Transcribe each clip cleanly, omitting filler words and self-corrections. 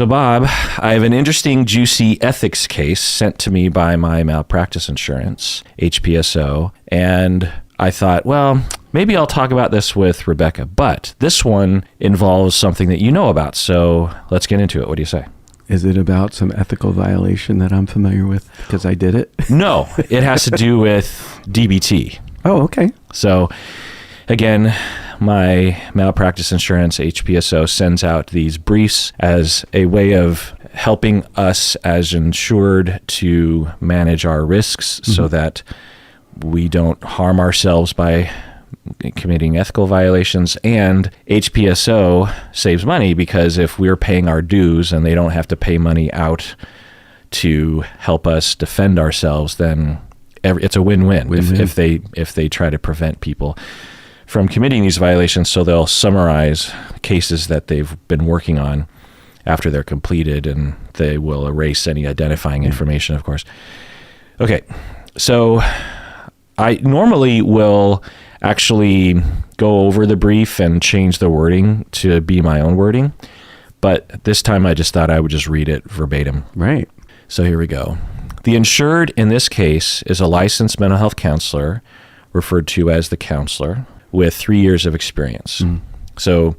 So, Bob, I have an interesting, juicy ethics case sent to me by my malpractice insurance, HPSO, and I thought, well, maybe I'll talk about this with Rebecca, but this one involves something that you know about, so let's get into it. What do you say? Is it about some ethical violation that I'm familiar with because I did it? No, it has to do with DBT. Oh, okay. So, again, my malpractice insurance, HPSO, sends out these briefs as a way of helping us as insured to manage our risks so that we don't harm ourselves by committing ethical violations, and HPSO saves money because if we're paying our dues and they don't have to pay money out to help us defend ourselves, then it's a win-win. If they try to prevent people from committing these violations. So they'll summarize cases that they've been working on after they're completed, and they will erase any identifying information, of course. Okay, so I normally will actually go over the brief and change the wording to be my own wording, but this time I just thought I would just read it verbatim. Right. So here we go. The insured in this case is a licensed mental health counselor, referred to as the counselor, with 3 years of experience. So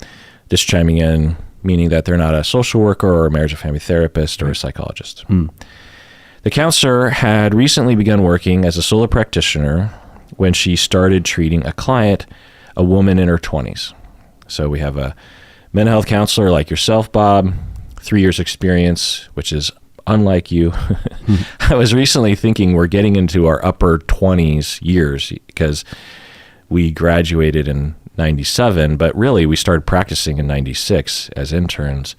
this chiming in, meaning that they're not a social worker or a marriage and family therapist or a psychologist. The counselor had recently begun working as a solo practitioner when she started treating a client, a woman in her 20s. So we have a mental health counselor like yourself, Bob, 3 years experience, which is unlike you. I was recently thinking we're getting into our upper 20s years because we graduated in 97, but really we started practicing in 96 as interns.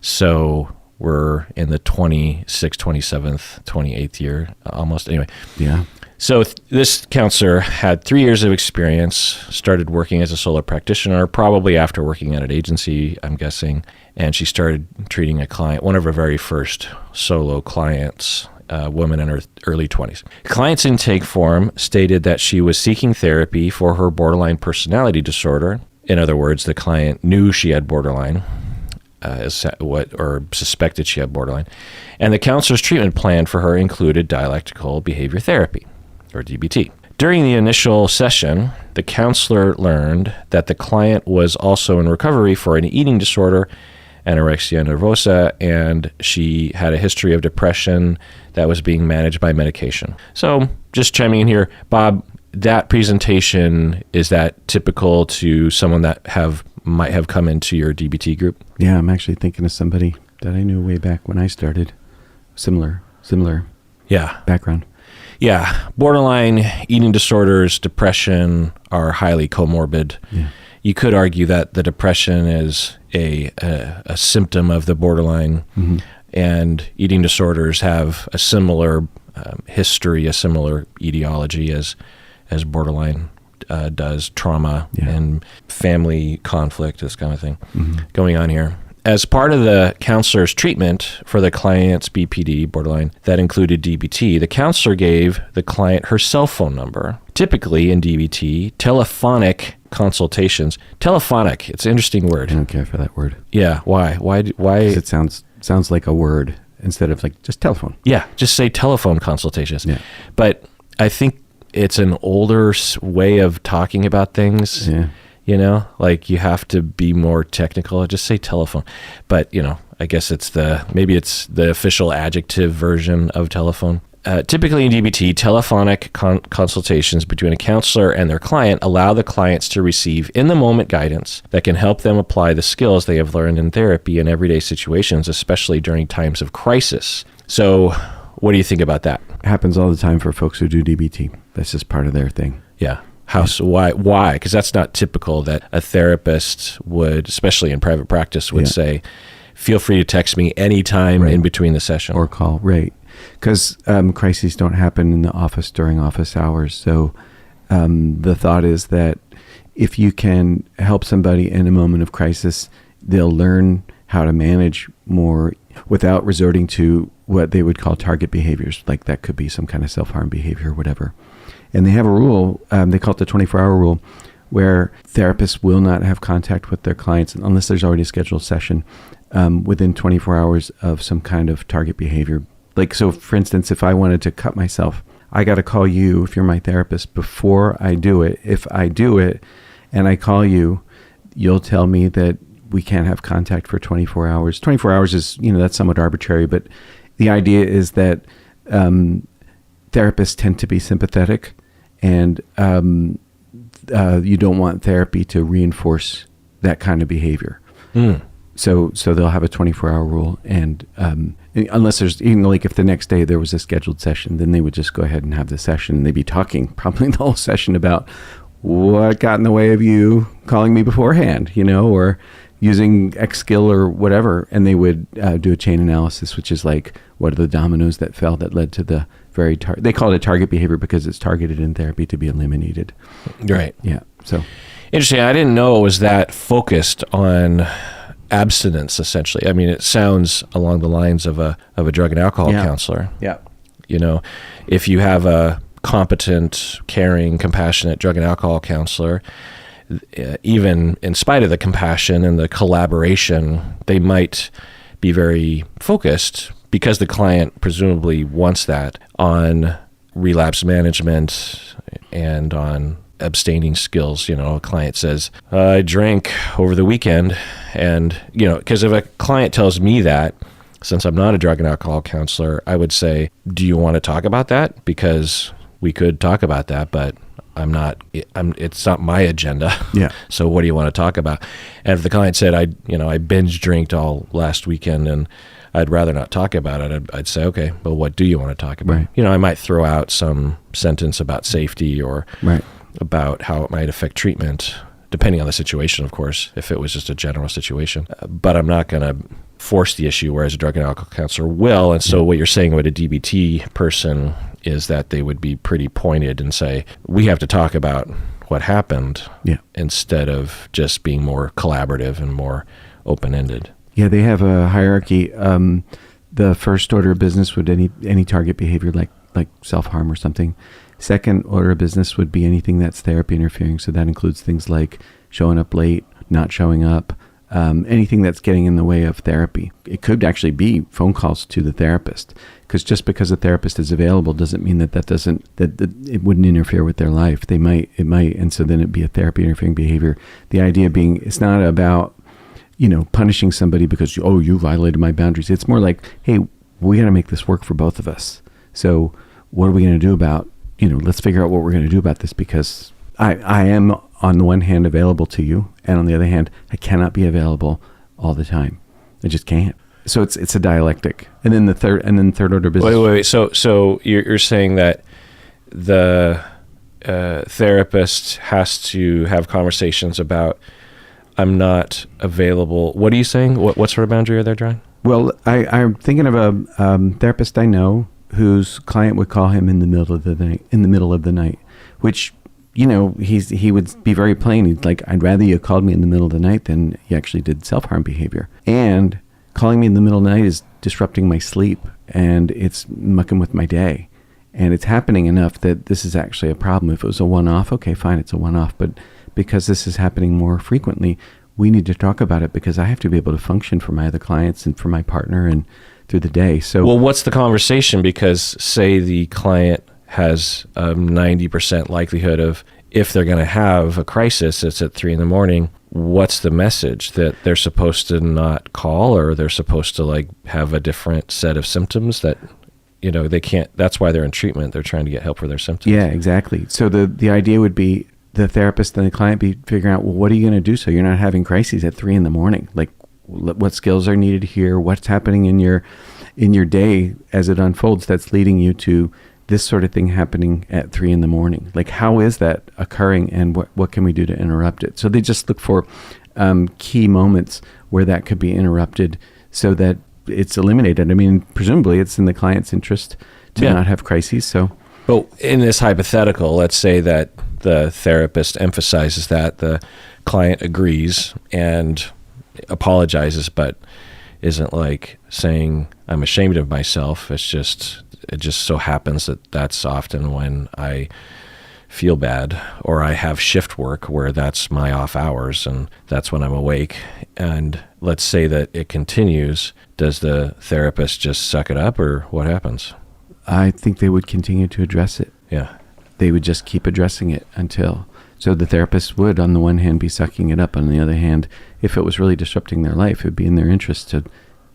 So we're in the 26th, 27th, 28th year almost. Anyway. Yeah. So this counselor had 3 years of experience, started working as a solo practitioner, probably after working at an agency, I'm guessing, and she started treating a client, one of her very first solo clients, a woman in her early 20s. Client's intake form stated that she was seeking therapy for her borderline personality disorder. In other words, the client knew she had borderline, or suspected she had borderline, and the counselor's treatment plan for her included dialectical behavior therapy, or DBT. During the initial session, the counselor learned that the client was also in recovery for an eating disorder, anorexia nervosa, and she had a history of depression that was being managed by medication. So just chiming in here, Bob, that presentation, is that typical to someone that might have come into your DBT group? Yeah, I'm actually thinking of somebody that I knew way back when I started. Similar background. Yeah, borderline, eating disorders, depression are highly comorbid. Yeah. You could argue that the depression is a symptom of the borderline, and eating disorders have a similar history, a similar etiology as borderline does, trauma and family conflict, this kind of thing going on here. As part of the counselor's treatment for the client's BPD, borderline, that included DBT, the counselor gave the client her cell phone number. Typically in DBT, telephonic consultations. Telephonic, it's an interesting word. I don't care for that word. Yeah, why? 'Cause it sounds like a word instead of like just telephone. Yeah, just say telephone consultations. Yeah. But I think it's an older way of talking about things. Yeah. You know, like you have to be more technical. Just say telephone. But, you know, I guess maybe it's the official adjective version of telephone. Typically in DBT, telephonic consultations between a counselor and their client allow the clients to receive in-the-moment guidance that can help them apply the skills they have learned in therapy in everyday situations, especially during times of crisis. So what do you think about that? It happens all the time for folks who do DBT. That's just part of their thing. Yeah. Why? Because that's not typical that a therapist would, especially in private practice, would say, feel free to text me anytime in between the session. Or call, right. Because crises don't happen in the office during office hours. So the thought is that if you can help somebody in a moment of crisis, they'll learn how to manage more without resorting to what they would call target behaviors. Like that could be some kind of self-harm behavior or whatever. And they have a rule, they call it the 24-hour rule, where therapists will not have contact with their clients unless there's already a scheduled session within 24 hours of some kind of target behavior. Like, so for instance, if I wanted to cut myself, I got to call you if you're my therapist before I do it. If I do it and I call you, you'll tell me that we can't have contact for 24 hours. 24 hours is, that's somewhat arbitrary, but the idea is that therapists tend to be sympathetic, and you don't want therapy to reinforce that kind of behavior. So they'll have a 24-hour rule, and unless there's, like if the next day there was a scheduled session, then they would just go ahead and have the session, and they'd be talking probably the whole session about what got in the way of you calling me beforehand, or using X skill or whatever, and they would do a chain analysis, which is like, what are the dominoes that fell that led to the very they call it a target behavior because it's targeted in therapy to be eliminated. Right. Yeah. So interesting. I didn't know it was that focused on abstinence, essentially. I mean, it sounds along the lines of a drug and alcohol counselor. Yeah. If you have a competent, caring, compassionate drug and alcohol counselor, even in spite of the compassion and the collaboration, they might be very focused, because the client presumably wants that, on relapse management and on abstaining skills. A client says, I drank over the weekend, and, because if a client tells me that, since I'm not a drug and alcohol counselor, I would say, do you want to talk about that? Because we could talk about that, but it's not my agenda. Yeah. So what do you want to talk about? And if the client said, I binge drinked all last weekend and I'd rather not talk about it, I'd say, okay, well, what do you want to talk about? Right. I might throw out some sentence about safety or about how it might affect treatment, depending on the situation, of course, if it was just a general situation. But I'm not going to force the issue, whereas a drug and alcohol counselor will. And so what you're saying with a DBT person is that they would be pretty pointed and say, we have to talk about what happened, instead of just being more collaborative and more open-ended. Yeah, they have a hierarchy. The first order of business would any target behavior like self-harm or something. Second order of business would be anything that's therapy interfering. So that includes things like showing up late, not showing up, anything that's getting in the way of therapy. It could actually be phone calls to the therapist, because just because a therapist is available doesn't mean that it wouldn't interfere with their life. It might, and so then it'd be a therapy interfering behavior. The idea being, it's not about punishing somebody because you violated my boundaries. It's more like, hey, we got to make this work for both of us. So what are we going to do about let's figure out what we're going to do about this, because I am on the one hand available to you, and on the other hand, I cannot be available all the time. I just can't. So it's a dialectic. And then third order business. Wait. So you're saying that the therapist has to have conversations about, I'm not available. What are you saying? What sort of boundary are they drawing? Well, I'm thinking of a therapist I know whose client would call him in the middle of the night, which, he would be very plain. He'd like, I'd rather you called me in the middle of the night than you actually did self-harm behavior. And calling me in the middle of the night is disrupting my sleep, and it's mucking with my day. And it's happening enough that this is actually a problem. If it was a one-off, okay, fine, it's a one-off. But because this is happening more frequently, we need to talk about it, because I have to be able to function for my other clients and for my partner and through the day. So, well, what's the conversation? Because say the client has a 90% likelihood of, if they're going to have a crisis, it's at 3 a.m. What's the message? That they're supposed to not call, or they're supposed to have a different set of symptoms that, they can't, that's why they're in treatment. They're trying to get help for their symptoms. Yeah, exactly. So the idea would be the therapist and the client be figuring out, well, what are you going to do so you're not having crises at 3 a.m? Like, what skills are needed here? What's happening in your day as it unfolds that's leading you to this sort of thing happening at 3 a.m? Like, how is that occurring, and what can we do to interrupt it? So they just look for key moments where that could be interrupted so that it's eliminated. I mean, presumably it's in the client's interest to not have crises. So, but in this hypothetical, let's say that the therapist emphasizes that, the client agrees and apologizes, but isn't saying, I'm ashamed of myself. It just so happens that that's often when I feel bad, or I have shift work where that's my off hours and that's when I'm awake. And let's say that it continues. Does the therapist just suck it up, or what happens? I think they would continue to address it. Yeah. They would just keep addressing it until. So the therapist would, on the one hand, be sucking it up. On the other hand, if it was really disrupting their life, it would be in their interest to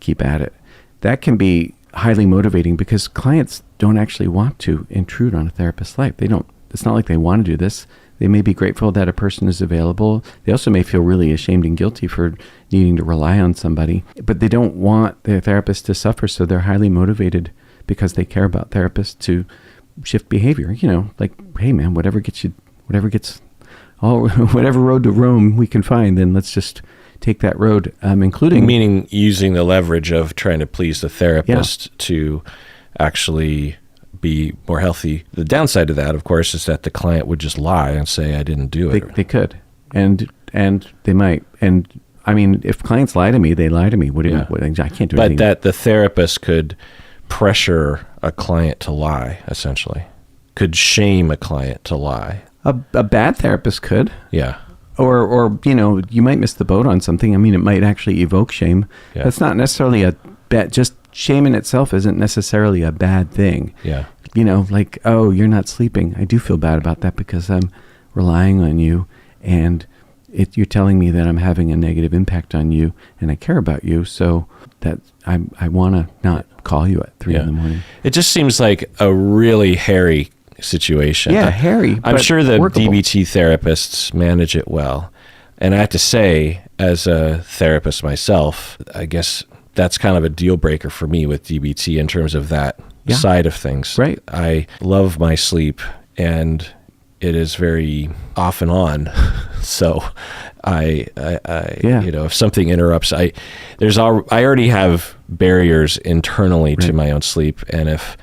keep at it. That can be highly motivating because clients don't actually want to intrude on a therapist's life. They don't. It's not like they want to do this. They may be grateful that a person is available. They also may feel really ashamed and guilty for needing to rely on somebody, but they don't want their therapist to suffer. So they're highly motivated because they care about therapists to shift behavior. You know, like, hey man, whatever road to Rome we can find, then let's just take that road, including... Meaning using the leverage of trying to please the therapist to actually be more healthy. The downside of that, of course, is that the client would just lie and say, I didn't do it. They could. And they might. And I mean, if clients lie to me, they lie to me. I can't do anything. But that the therapist could pressure a client to lie, essentially. Could shame a client to lie. A bad therapist could. Yeah. Or you might miss the boat on something. I mean, it might actually evoke shame. Yeah. That's not necessarily a bad, just shame in itself isn't necessarily a bad thing. Yeah. Like, oh, you're not sleeping. I do feel bad about that because I'm relying on you, and you're telling me that I'm having a negative impact on you, and I care about you, so that I want to not call you at 3 in the morning. It just seems like a really hairy situation. Yeah, hairy. I'm sure the workable. DBT therapists manage it well. And I have to say, as a therapist myself, I guess that's kind of a deal breaker for me with DBT in terms of that side of things. Right. I love my sleep, and it is very off and on. So I if something interrupts, I already have barriers internally to my own sleep. And if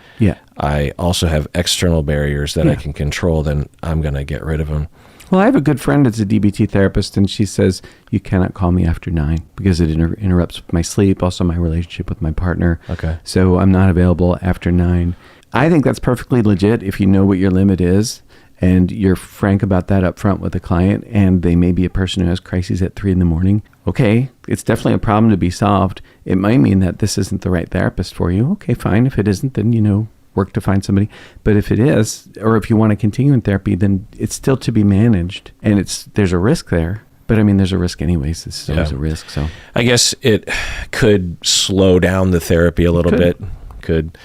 I also have external barriers that I can control, then I'm going to get rid of them. Well, I have a good friend that's a DBT therapist, and she says, you cannot call me after 9 because it interrupts my sleep, also my relationship with my partner. Okay. So I'm not available after 9. I think that's perfectly legit if you know what your limit is and you're frank about that up front with the client, and they may be a person who has crises at 3 in the morning. Okay, it's definitely a problem to be solved. It might mean that this isn't the right therapist for you. Okay, fine. If it isn't, then, work to find somebody. But if it is, or if you want to continue in therapy, then it's still to be managed, and there's a risk there. But I mean, there's a risk anyways. It's always a risk. So I guess it could slow down the therapy a little bit. Could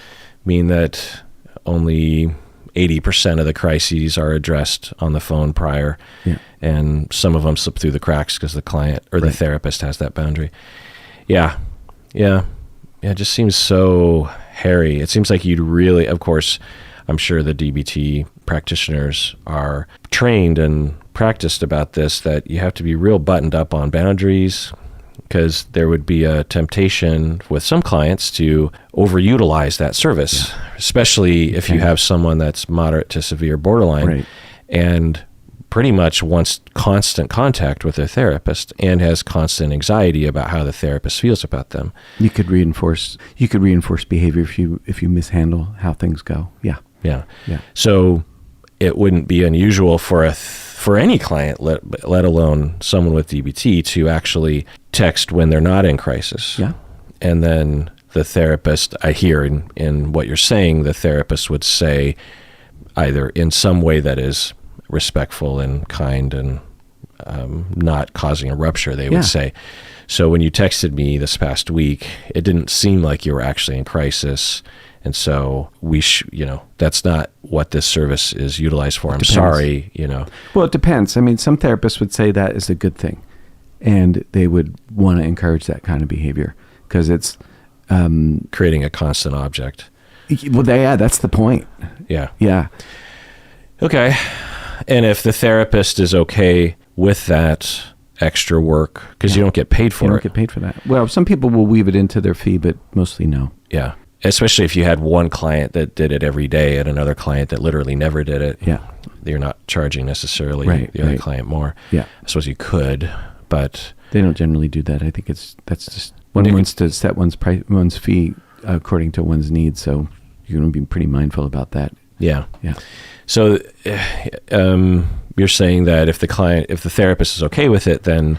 mean that only 80% of the crises are addressed on the phone prior, and some of them slip through the cracks because the client or the therapist has that boundary. Yeah. It just seems so hairy. It seems like you'd really, of course, I'm sure the DBT practitioners are trained and practiced about this, that you have to be real buttoned up on boundaries, because there would be a temptation with some clients to overutilize that service, especially if you have someone that's moderate to severe borderline and pretty much wants constant contact with their therapist and has constant anxiety about how the therapist feels about them. You could reinforce behavior if you mishandle how things go. Yeah. So it wouldn't be unusual for any client, let alone someone with DBT, to actually text when they're not in crisis. Yeah. And then the therapist, I hear in what you're saying, the therapist would say either in some way that is respectful and kind and not causing a rupture, they would say, so when you texted me this past week, it didn't seem like you were actually in crisis. And so that's not what this service is utilized for. I'm sorry, Well, it depends. I mean, some therapists would say that is a good thing, and they would want to encourage that kind of behavior because it's creating a constant object. Well, that's the point. Yeah. Okay. And if the therapist is okay with that extra work, because you don't get paid for it. You don't get paid for that. Well, some people will weave it into their fee, but mostly no. Yeah. Especially if you had one client that did it every day and another client that literally never did it. Yeah. You're not charging necessarily the other client more. Yeah. I suppose you could, but... They don't generally do that. I think that's just... One wants to set one's fee according to one's needs, so you're going to be pretty mindful about that. Yeah. Yeah. So you're saying that if the therapist is okay with it, then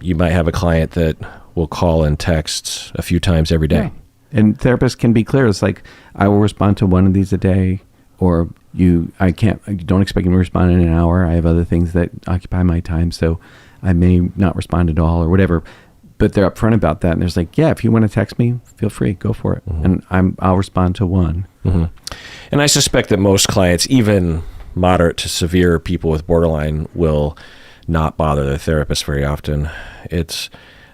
you might have a client that will call and text a few times every day. Yeah. And therapists can be clear. It's like, I will respond to one of these a day, or you don't expect me to respond in an hour. I have other things that occupy my time, so I may not respond at all or whatever. But they're upfront about that. And there's like, yeah, if you want to text me, feel free, go for it. Mm-hmm. And I'll respond to one. Mm-hmm. And I suspect that most clients, even moderate to severe people with borderline, will not bother their therapist very often. It's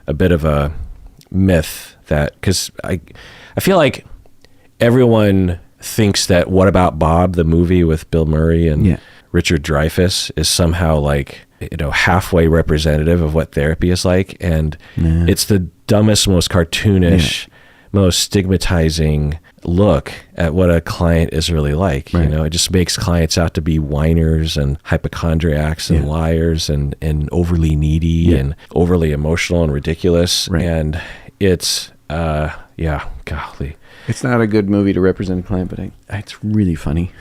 a bit of a myth that, because I feel like everyone thinks that What About Bob, the movie with Bill Murray and Richard Dreyfuss, is somehow like, halfway representative of what therapy is like. And it's the dumbest, most cartoonish, most stigmatizing look at what a client is really like. Right. It just makes clients out to be whiners and hypochondriacs and liars and overly needy and overly emotional and ridiculous. Right. And it's, golly. It's not a good movie to represent a client, but it's really funny.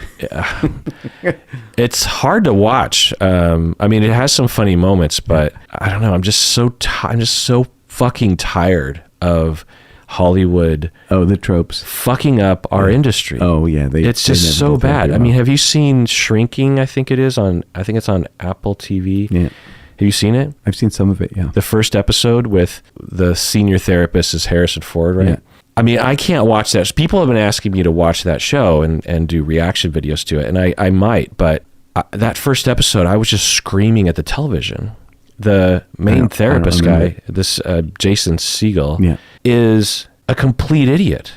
It's hard to watch. I mean, it has some funny moments, but I don't know. I'm just so fucking tired of Hollywood. Oh, the tropes fucking up our industry. Oh yeah, it's just so bad. I mean, have you seen Shrinking? I think it's on Apple TV. Yeah. Have you seen it? I've seen some of it. Yeah. The first episode with the senior therapist is Harrison Ford, right? Yeah. I mean, I can't watch that. People have been asking me to watch that show and do reaction videos to it, and I might, but that first episode, I was just screaming at the television. The main therapist guy, this Jason Segel, is a complete idiot.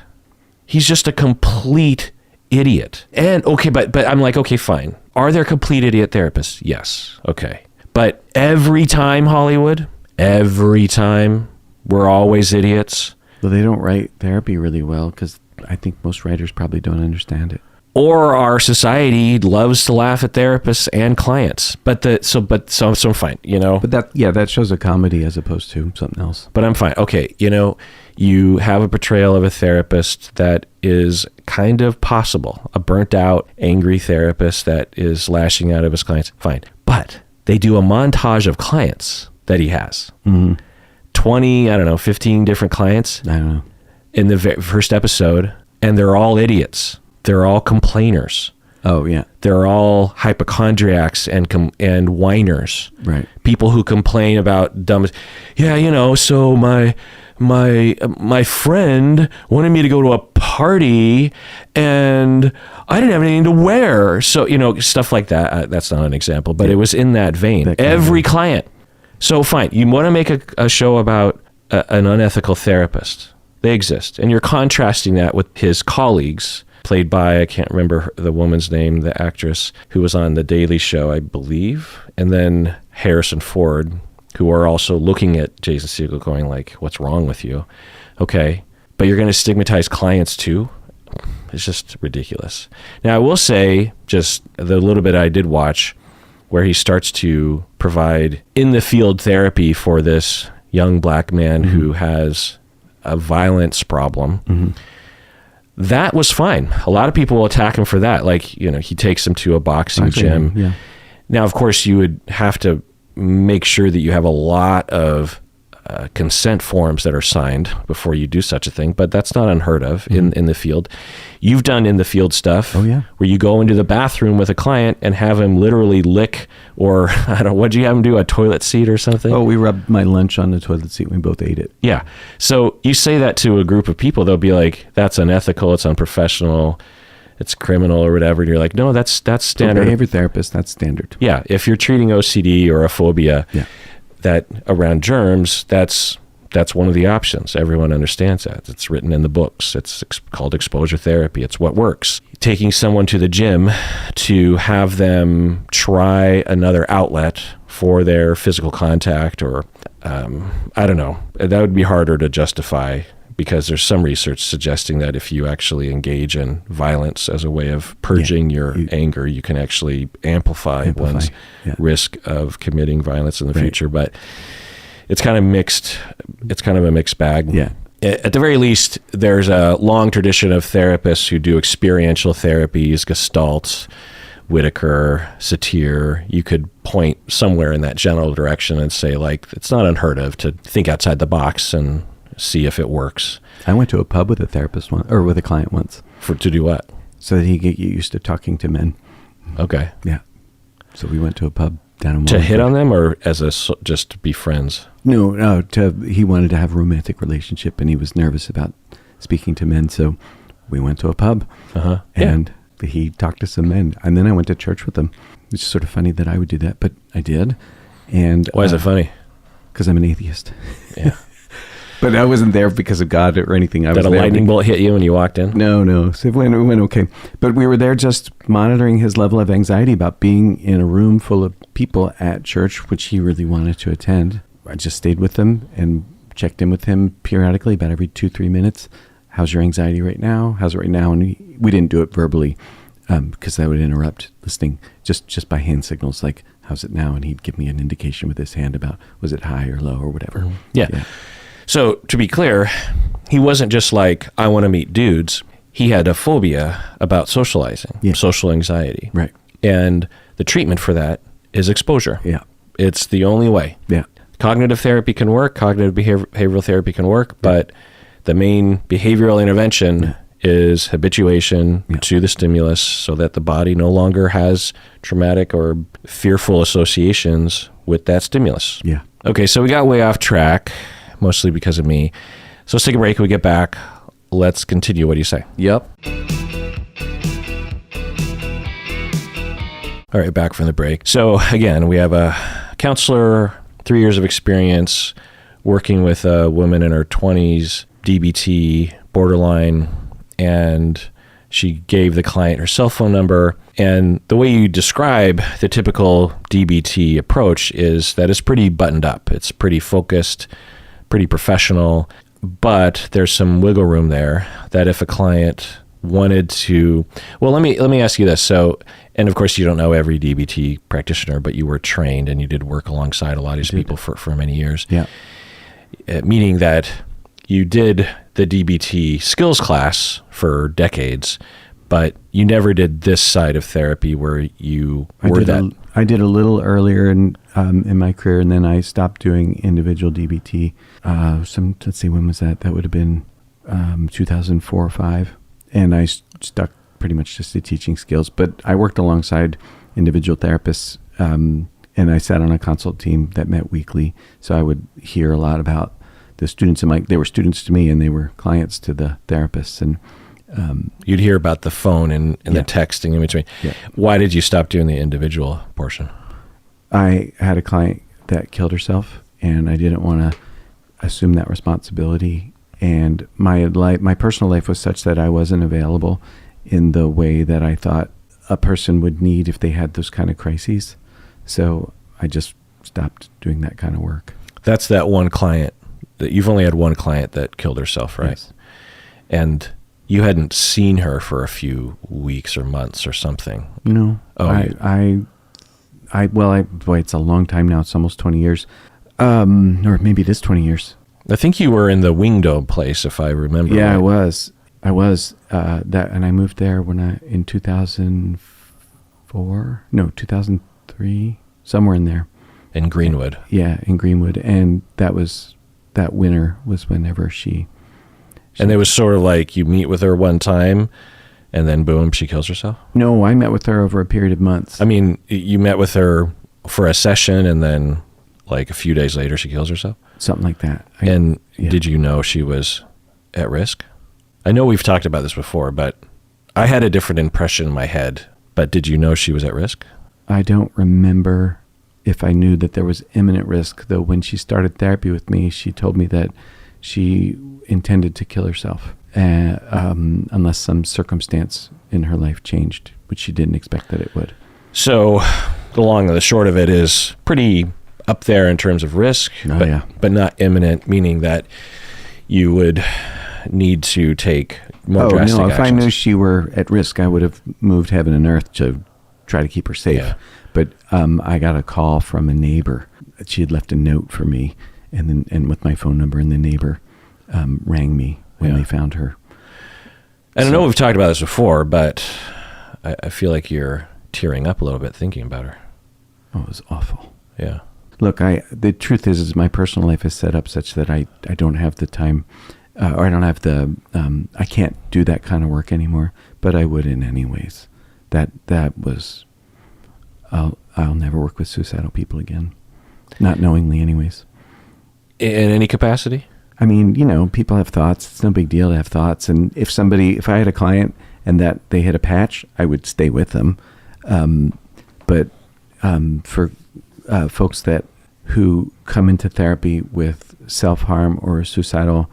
He's just a complete idiot. And okay, but I'm like, okay, fine. Are there complete idiot therapists? Yes. Okay. But every time, Hollywood, we're always idiots. Well, they don't write therapy really well because I think most writers probably don't understand it. Or our society loves to laugh at therapists and clients. So I'm fine, But that shows a comedy as opposed to something else. But I'm fine. Okay, you have a portrayal of a therapist that is kind of possible. A burnt out, angry therapist that is lashing out at his clients. Fine. But they do a montage of clients that he has. Mm-hmm. 20, 15 different clients. I don't know. In the first episode, and they're all idiots. They're all complainers. Oh yeah. They're all hypochondriacs and whiners. Right. People who complain about dumb. Yeah, so my friend wanted me to go to a party and I didn't have anything to wear. So, stuff like that. That's not an example, but it was in that vein. Every client. So fine, you want to make a show about an unethical therapist. They exist. And you're contrasting that with his colleagues, played by, I can't remember the woman's name, the actress who was on The Daily Show, I believe. And then Harrison Ford, who are also looking at Jason Segel going like, what's wrong with you? Okay, but you're going to stigmatize clients too? It's just ridiculous. Now, I will say, just the little bit I did watch, where he starts to provide in-the-field therapy for this young black man who has a violence problem. Mm-hmm. That was fine. A lot of people will attack him for that. Like, he takes him to a boxing gym. Yeah. Now, of course, you would have to make sure that you have a lot of consent forms that are signed before you do such a thing, but that's not unheard of in the field. You've done in the field stuff where you go into the bathroom with a client and have him literally lick, or I don't know, what'd you have him do, a toilet seat or something? Oh, we rubbed my lunch on the toilet seat. We both ate it. Yeah. So you say that to a group of people, they'll be like, that's unethical, it's unprofessional, it's criminal or whatever. And you're like, no, that's standard. For behavior therapist, that's standard. Yeah. If you're treating OCD or a phobia, that around germs, that's one of the options. Everyone understands that. It's written in the books. It's called exposure therapy. It's what works. Taking someone to the gym to have them try another outlet for their physical contact, or I don't know, that would be harder to justify, because there's some research suggesting that if you actually engage in violence as a way of purging your anger, you can actually amplify one's risk of committing violence in the future. But it's kind of mixed. It's kind of a mixed bag. Yeah. at the very least, there's a long tradition of therapists who do experiential therapies, Gestalt, Whitaker, Satir. You could point somewhere in that general direction and say, like, it's not unheard of to think outside the box and see if it works. I went to a pub with a therapist once, or with a client once. To do what? So that he get used to talking to men. Okay. Yeah. So we went to a pub down in To Wallingford. hit on them, or just to be friends? No, he wanted to have a romantic relationship, and he was nervous about speaking to men. So we went to a pub, and he talked to some men. And then I went to church with him. It's sort of funny that I would do that, but I did. And Why is it funny? Because I'm an atheist. Yeah. But I wasn't there because of God or anything. Did a lightning bolt hit you when you walked in? No. So it went okay. But we were there just monitoring his level of anxiety about being in a room full of people at church, which he really wanted to attend. I just stayed with him and checked in with him periodically, about every 2-3 minutes. How's your anxiety right now? How's it right now? And we didn't do it verbally because that would interrupt listening, just by hand signals, like, how's it now? And he'd give me an indication with his hand about, was it high or low or whatever. Yeah. So to be clear, he wasn't just like, I want to meet dudes. He had a phobia about socializing, social anxiety. Right. And the treatment for that is exposure. Yeah. It's the only way. Yeah. Cognitive therapy can work. Cognitive behavioral therapy can work. But the main behavioral intervention is habituation to the stimulus so that the body no longer has traumatic or fearful associations with that stimulus. Yeah. Okay, so we got way off track, mostly because of me. So let's take a break. When we get back, let's continue. What do you say? Yep. All right, back from the break. So again, we have a counselor, 3 years of experience, working with a woman in her 20s, DBT, borderline, and she gave the client her cell phone number. And the way you describe the typical DBT approach is that it's pretty buttoned up. It's pretty focused, pretty professional, but there's some wiggle room there that if a client wanted to, well, let me ask you this. So, and of course you don't know every DBT practitioner, but you were trained and you did work alongside a lot of these people for many years. Yeah. Meaning that you did the DBT skills class for decades, but you never did this side of therapy where you were that. I did a little earlier in my career, and then I stopped doing individual DBT. Let's see, when was that? That would have been 2004 or 5. And I stuck pretty much just to teaching skills. But I worked alongside individual therapists, and I sat on a consult team that met weekly. So I would hear a lot about the students. They were students to me, and they were clients to the therapists. And you'd hear about the phone and the texting in between. Yeah. Why did you stop doing the individual portion? I had a client that killed herself, and I didn't want to assume that responsibility. And my personal life was such that I wasn't available in the way that I thought a person would need if they had those kind of crises. So I just stopped doing that kind of work. That's that one client that you've only had one client that killed herself, right? Yes. And you hadn't seen her for a few weeks or months or something. No. Oh, boy, it's a long time now. It's almost 20 years. Or maybe it is 20 years. I think you were in the Wingdome place, if I remember. Yeah, right. I was that, and I moved there in 2003, somewhere in there. In Greenwood. Yeah, in Greenwood, and that winter was whenever she. And it was sort of like you meet with her one time, and then boom, she kills herself? No, I met with her over a period of months. I mean, you met with her for a session, and then like a few days later, she kills herself? Something like that. Did you know she was at risk? I know we've talked about this before, but I had a different impression in my head. But did you know she was at risk? I don't remember if I knew that there was imminent risk, though when she started therapy with me, she told me that she intended to kill herself unless some circumstance in her life changed, which she didn't expect that it would. So the long and the short of it is pretty up there in terms of risk, but not imminent, meaning that you would need to take more drastic actions. If I knew she were at risk, I would have moved heaven and earth to try to keep her safe. Yeah. But I got a call from a neighbor. She had left a note for me, and with my phone number, and the neighbor rang me when they found her. And I know we've talked about this before, but I feel like you're tearing up a little bit thinking about her. Oh, it was awful. Yeah. Look, the truth is my personal life is set up such that I don't have the time, or I don't have I can't do that kind of work anymore, but I would in any ways. That was, I'll never work with suicidal people again. Not knowingly anyways. In any capacity? I mean, people have thoughts. It's no big deal to have thoughts. And if I had a client and that they hit a patch, I would stay with them. But for folks who come into therapy with self-harm or suicidal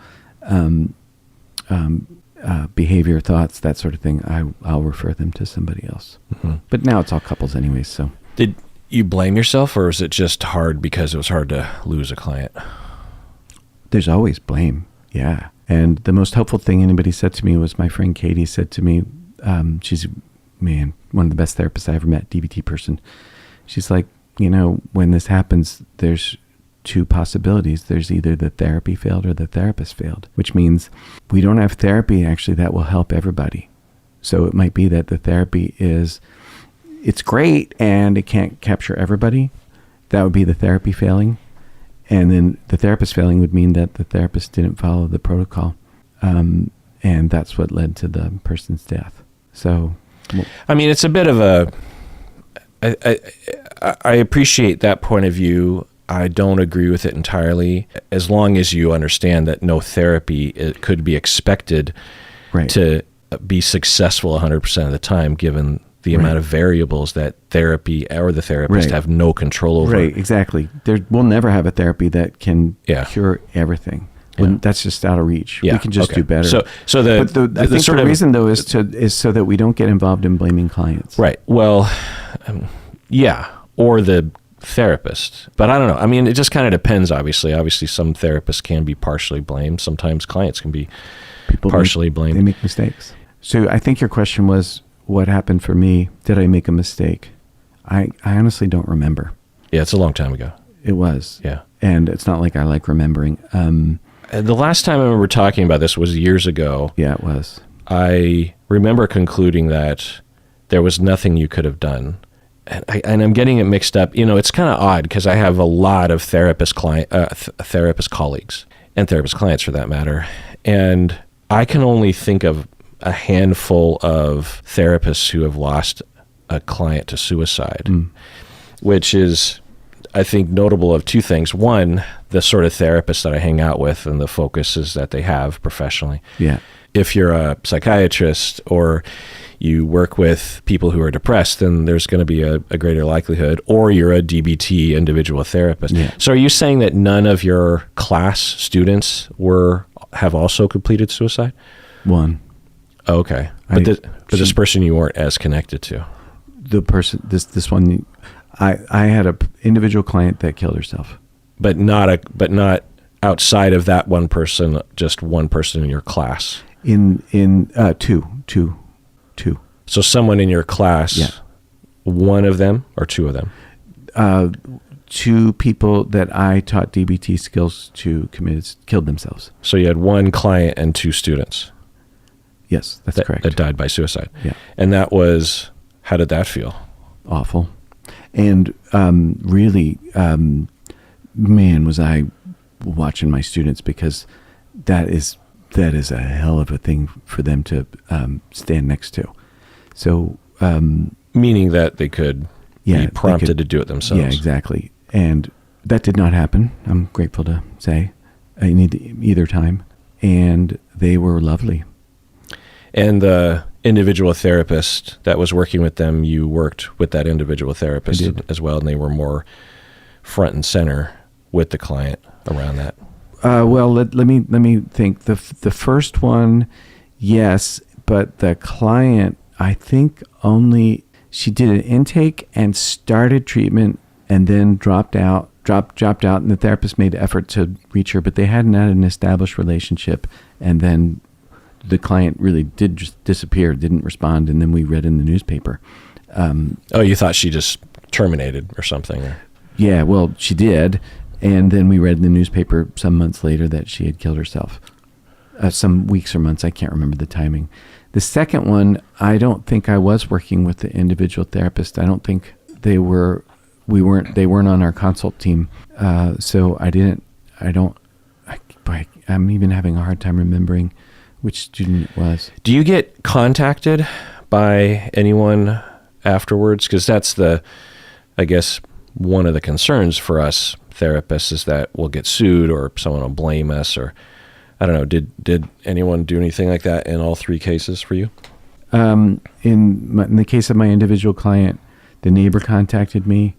behavior, thoughts, that sort of thing, I'll refer them to somebody else. Mm-hmm. But now it's all couples anyways. So did you blame yourself, or is it just hard because it was hard to lose a client? There's always blame. Yeah. And the most helpful thing anybody said to me was my friend Katie said to me, she's, one of the best therapists I ever met, DBT person. She's like, when this happens, there's two possibilities. There's either the therapy failed or the therapist failed, which means we don't have therapy actually that will help everybody. So it might be that the therapy it's great and it can't capture everybody. That would be the therapy failing. And then the therapist failing would mean that the therapist didn't follow the protocol. And that's what led to the person's death. So, I mean, it's a bit of I appreciate that point of view. I don't agree with it entirely, as long as you understand that no therapy could be expected to be successful 100% of the time, given the amount of variables that therapy or the therapist have no control over. Right, exactly. We'll never have a therapy that can cure everything. That's just out of reach. Yeah. We can just do better. I think the reason though is so that we don't get involved in blaming clients. Right. Well, or the therapist. But I don't know. I mean, it just kind of depends, obviously. Obviously, some therapists can be partially blamed. Sometimes clients can be partially blamed. They make mistakes. So I think your question was, what happened for me? Did I make a mistake? I honestly don't remember. Yeah, it's a long time ago. It was. Yeah. And it's not like I like remembering. The last time I remember talking about this was years ago. Yeah, it was. I remember concluding that there was nothing you could have done. And I'm getting it mixed up. It's kind of odd because I have a lot of therapist colleagues and therapist clients for that matter. And I can only think of a handful of therapists who have lost a client to suicide, which is, I think, notable of two things. One, the sort of therapists that I hang out with and the focuses that they have professionally. Yeah. If you're a psychiatrist or you work with people who are depressed, then there's going to be a greater likelihood, or you're a DBT individual therapist. Yeah. So are you saying that none of your class students have also completed suicide? One. Oh, okay. But this person you weren't as connected to. The person, this one, I had a individual client that killed herself. But not outside of that one person, just one person in your class. Two. So someone in your class, one of them or two of them? Two people that I taught DBT skills to killed themselves. So you had one client and two students. Yes, that's correct. That died by suicide. Yeah. And that was, how did that feel? Awful. And really, man, was I watching my students, because that is a hell of a thing for them to stand next to. So, meaning that they could be prompted to do it themselves. Yeah, exactly. And that did not happen, I'm grateful to say, in either time. And they were lovely. And the individual therapist that was working with them, you worked with that individual therapist as well, and they were more front and center with the client around that. Well, let me think. The first one, yes, but the client, I think only she did an intake and started treatment and then dropped out, and the therapist made an effort to reach her, but they hadn't had an established relationship, and then the client really did just disappear, didn't respond, and then we read in the newspaper. You thought she just terminated or something? Yeah, well, she did, and then we read in the newspaper some months later that she had killed herself. some weeks or months. I can't remember the timing. The second one, I don't think I was working with the individual therapist. I don't think they weren't on our consult team. So I'm even having a hard time remembering which student it was. Do you get contacted by anyone afterwards? Because that's I guess, one of the concerns for us therapists is that we'll get sued or someone will blame us, or I don't know. Did anyone do anything like that in all three cases for you? In the case of my individual client, the neighbor contacted me,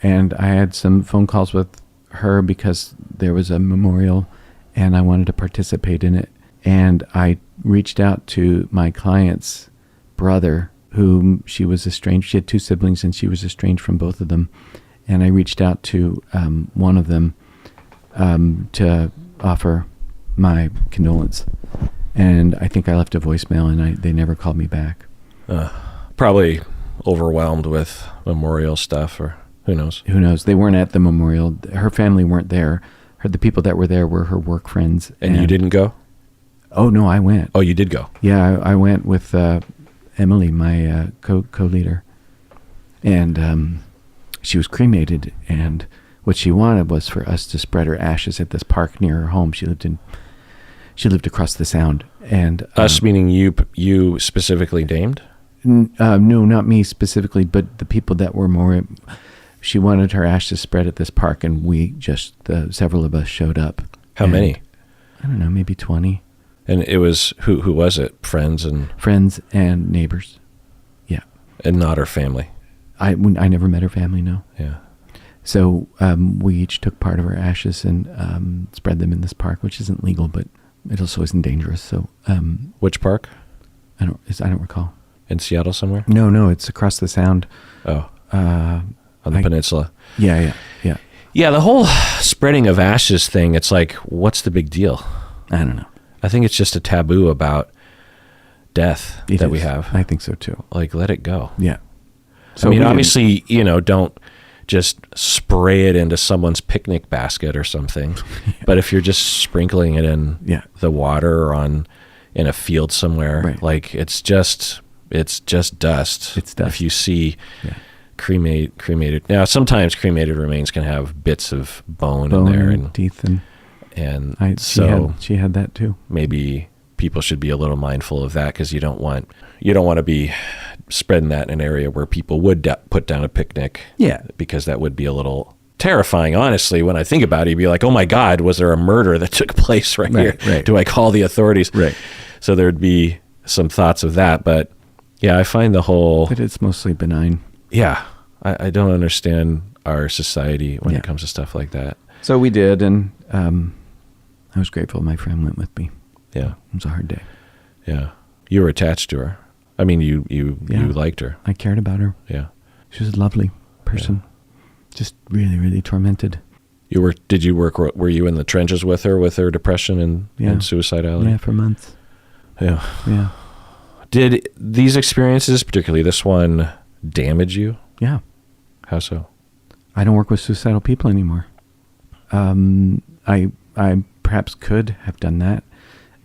and I had some phone calls with her because there was a memorial and I wanted to participate in it. And I reached out to my client's brother, whom she was estranged. She had two siblings and she was estranged from both of them. And I reached out to one of them to offer my condolence. And I think I left a voicemail and they never called me back. Probably overwhelmed with memorial stuff, or who knows? Who knows? They weren't at the memorial. Her family weren't there. The people that were there were her work friends. And you didn't go? Oh, no, I went. Oh, you did go? Yeah, I went with Emily, my co-leader. And she was cremated, and what she wanted was for us to spread her ashes at this park near her home. She lived across the Sound. And us meaning you specifically named? No, not me specifically, but the people that were more. She wanted her ashes spread at this park, and we several of us showed up. How many? I don't know, maybe 20. And it was who was it? Friends and neighbors. Yeah. And not her family. I never met her family. No. Yeah. So we each took part of her ashes and spread them in this park, which isn't legal, but it also isn't dangerous. So. Which park? I don't recall. In Seattle somewhere? No, it's across the Sound. Oh. On the peninsula. Yeah. Yeah, the whole spreading of ashes thing, it's like, what's the big deal? I don't know. I think it's just a taboo about death we have. I think so too. Like, let it go. Yeah. So obviously, don't just spray it into someone's picnic basket or something. Yeah. But if you're just sprinkling it in the water or in a field somewhere, right. Like it's just dust. It's dust. If you see cremated. Now, sometimes cremated remains can have bits of bone in there and teeth and she had that too. Maybe people should be a little mindful of that, because you don't want to be spreading that in an area where people would put down a picnic. Yeah, because that would be a little terrifying. Honestly, when I think about it, you'd be like, "Oh my God, was there a murder that took place right here? Right. Do I call the authorities?" Right. So there'd be some thoughts of that, but yeah, I find the whole. But it's mostly benign. Yeah, I don't understand our society when it comes to stuff like that. So we did, and I was grateful my friend went with me. Yeah. It was a hard day. Yeah. You were attached to her. I mean, you liked her. I cared about her. Yeah. She was a lovely person. Yeah. Just really, really tormented. Were you in the trenches with her depression and suicidality? Yeah, for months. Yeah. Yeah. Did these experiences, particularly this one, damage you? Yeah. How so? I don't work with suicidal people anymore. I perhaps could have done that.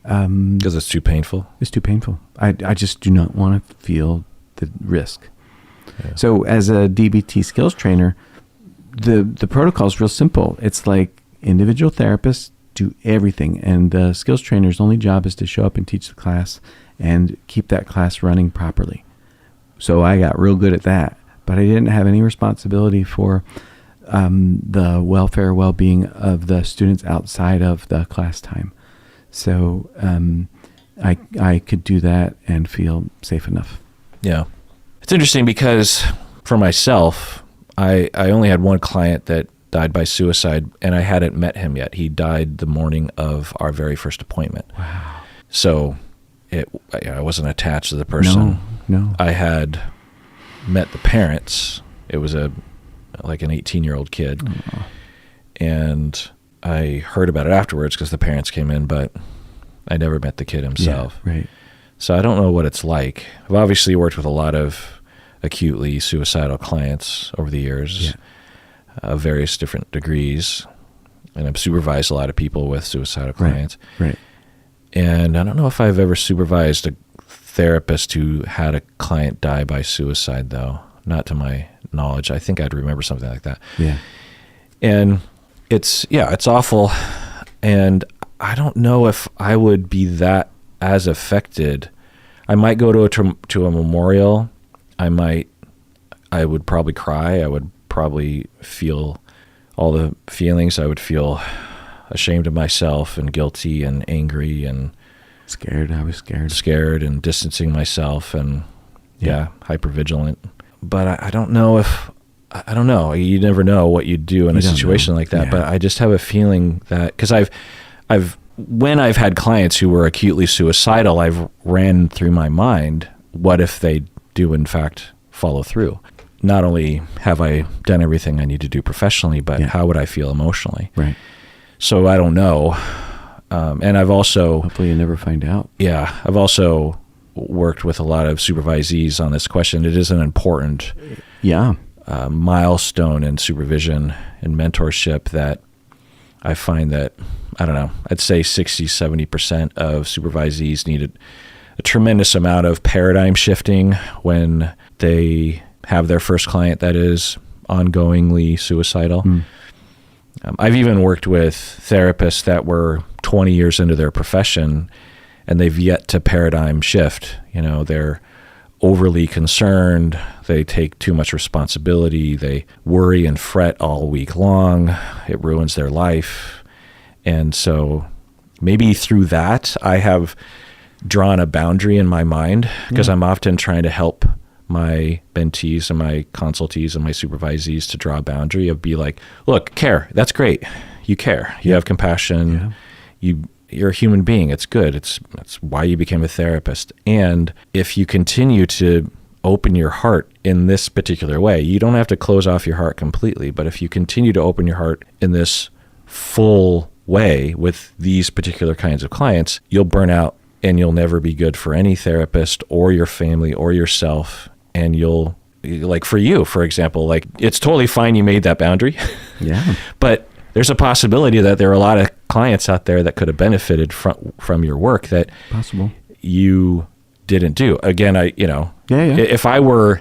Because it's too painful? It's too painful. I just do not want to feel the risk. Yeah. So as a DBT skills trainer, the protocol is real simple. It's like individual therapists do everything, and the skills trainer's only job is to show up and teach the class and keep that class running properly. So I got real good at that, but I didn't have any responsibility for the welfare, well-being of the students outside of the class time. So I could do that and feel safe enough. Yeah. It's interesting because for myself, I only had one client that died by suicide, and I hadn't met him yet. He died the morning of our very first appointment. Wow. So I wasn't attached to the person. No. I had met the parents. It was like an 18-year-old kid. Oh. And I heard about it afterwards because the parents came in, but I never met the kid himself. Yeah, right. So I don't know what it's like. I've obviously worked with a lot of acutely suicidal clients over the years, of various different degrees, and I've supervised a lot of people with suicidal clients. Right. And I don't know if I've ever supervised a therapist who had a client die by suicide, though. Not to my knowledge. I think I'd remember something like that. Yeah. And it's awful. And I don't know if I would be that as affected. I might go to a memorial. I would probably cry. I would probably feel all the feelings. I would feel ashamed of myself and guilty and angry and scared. I was scared and distancing myself and hypervigilant. But I don't know I don't know. You never know what you'd do in a situation like that. Yeah. But I just have a feeling that, because when I've had clients who were acutely suicidal, I've ran through my mind, what if they do in fact follow through? Not only have I done everything I need to do professionally, but how would I feel emotionally? Right. So I don't know. And I've also... Hopefully you never find out. Yeah. I've also worked with a lot of supervisees on this question. It is an important milestone in supervision and mentorship that I find that, I don't know, I'd say 60, 70% of supervisees need a tremendous amount of paradigm shifting when they have their first client that is ongoingly suicidal. I've even worked with therapists that were 20 years into their profession and they've yet to paradigm shift. You know, they're overly concerned. They take too much responsibility. They worry and fret all week long. It ruins their life. And so maybe through that, I have drawn a boundary in my mind, because I'm often trying to help my mentees and my consultees and my supervisees to draw a boundary of be like, look, care, that's great. You care. You have compassion. You're a human being. It's good. It's why you became a therapist. And if you continue to open your heart in this particular way, you don't have to close off your heart completely, but if you continue to open your heart in this full way with these particular kinds of clients, you'll burn out and you'll never be good for any therapist or your family or yourself. And you'll, like for you, for example, like it's totally fine you made that boundary. Yeah. But there's a possibility that there are a lot of clients out there that could have benefited from your work that you didn't do. Again, if I were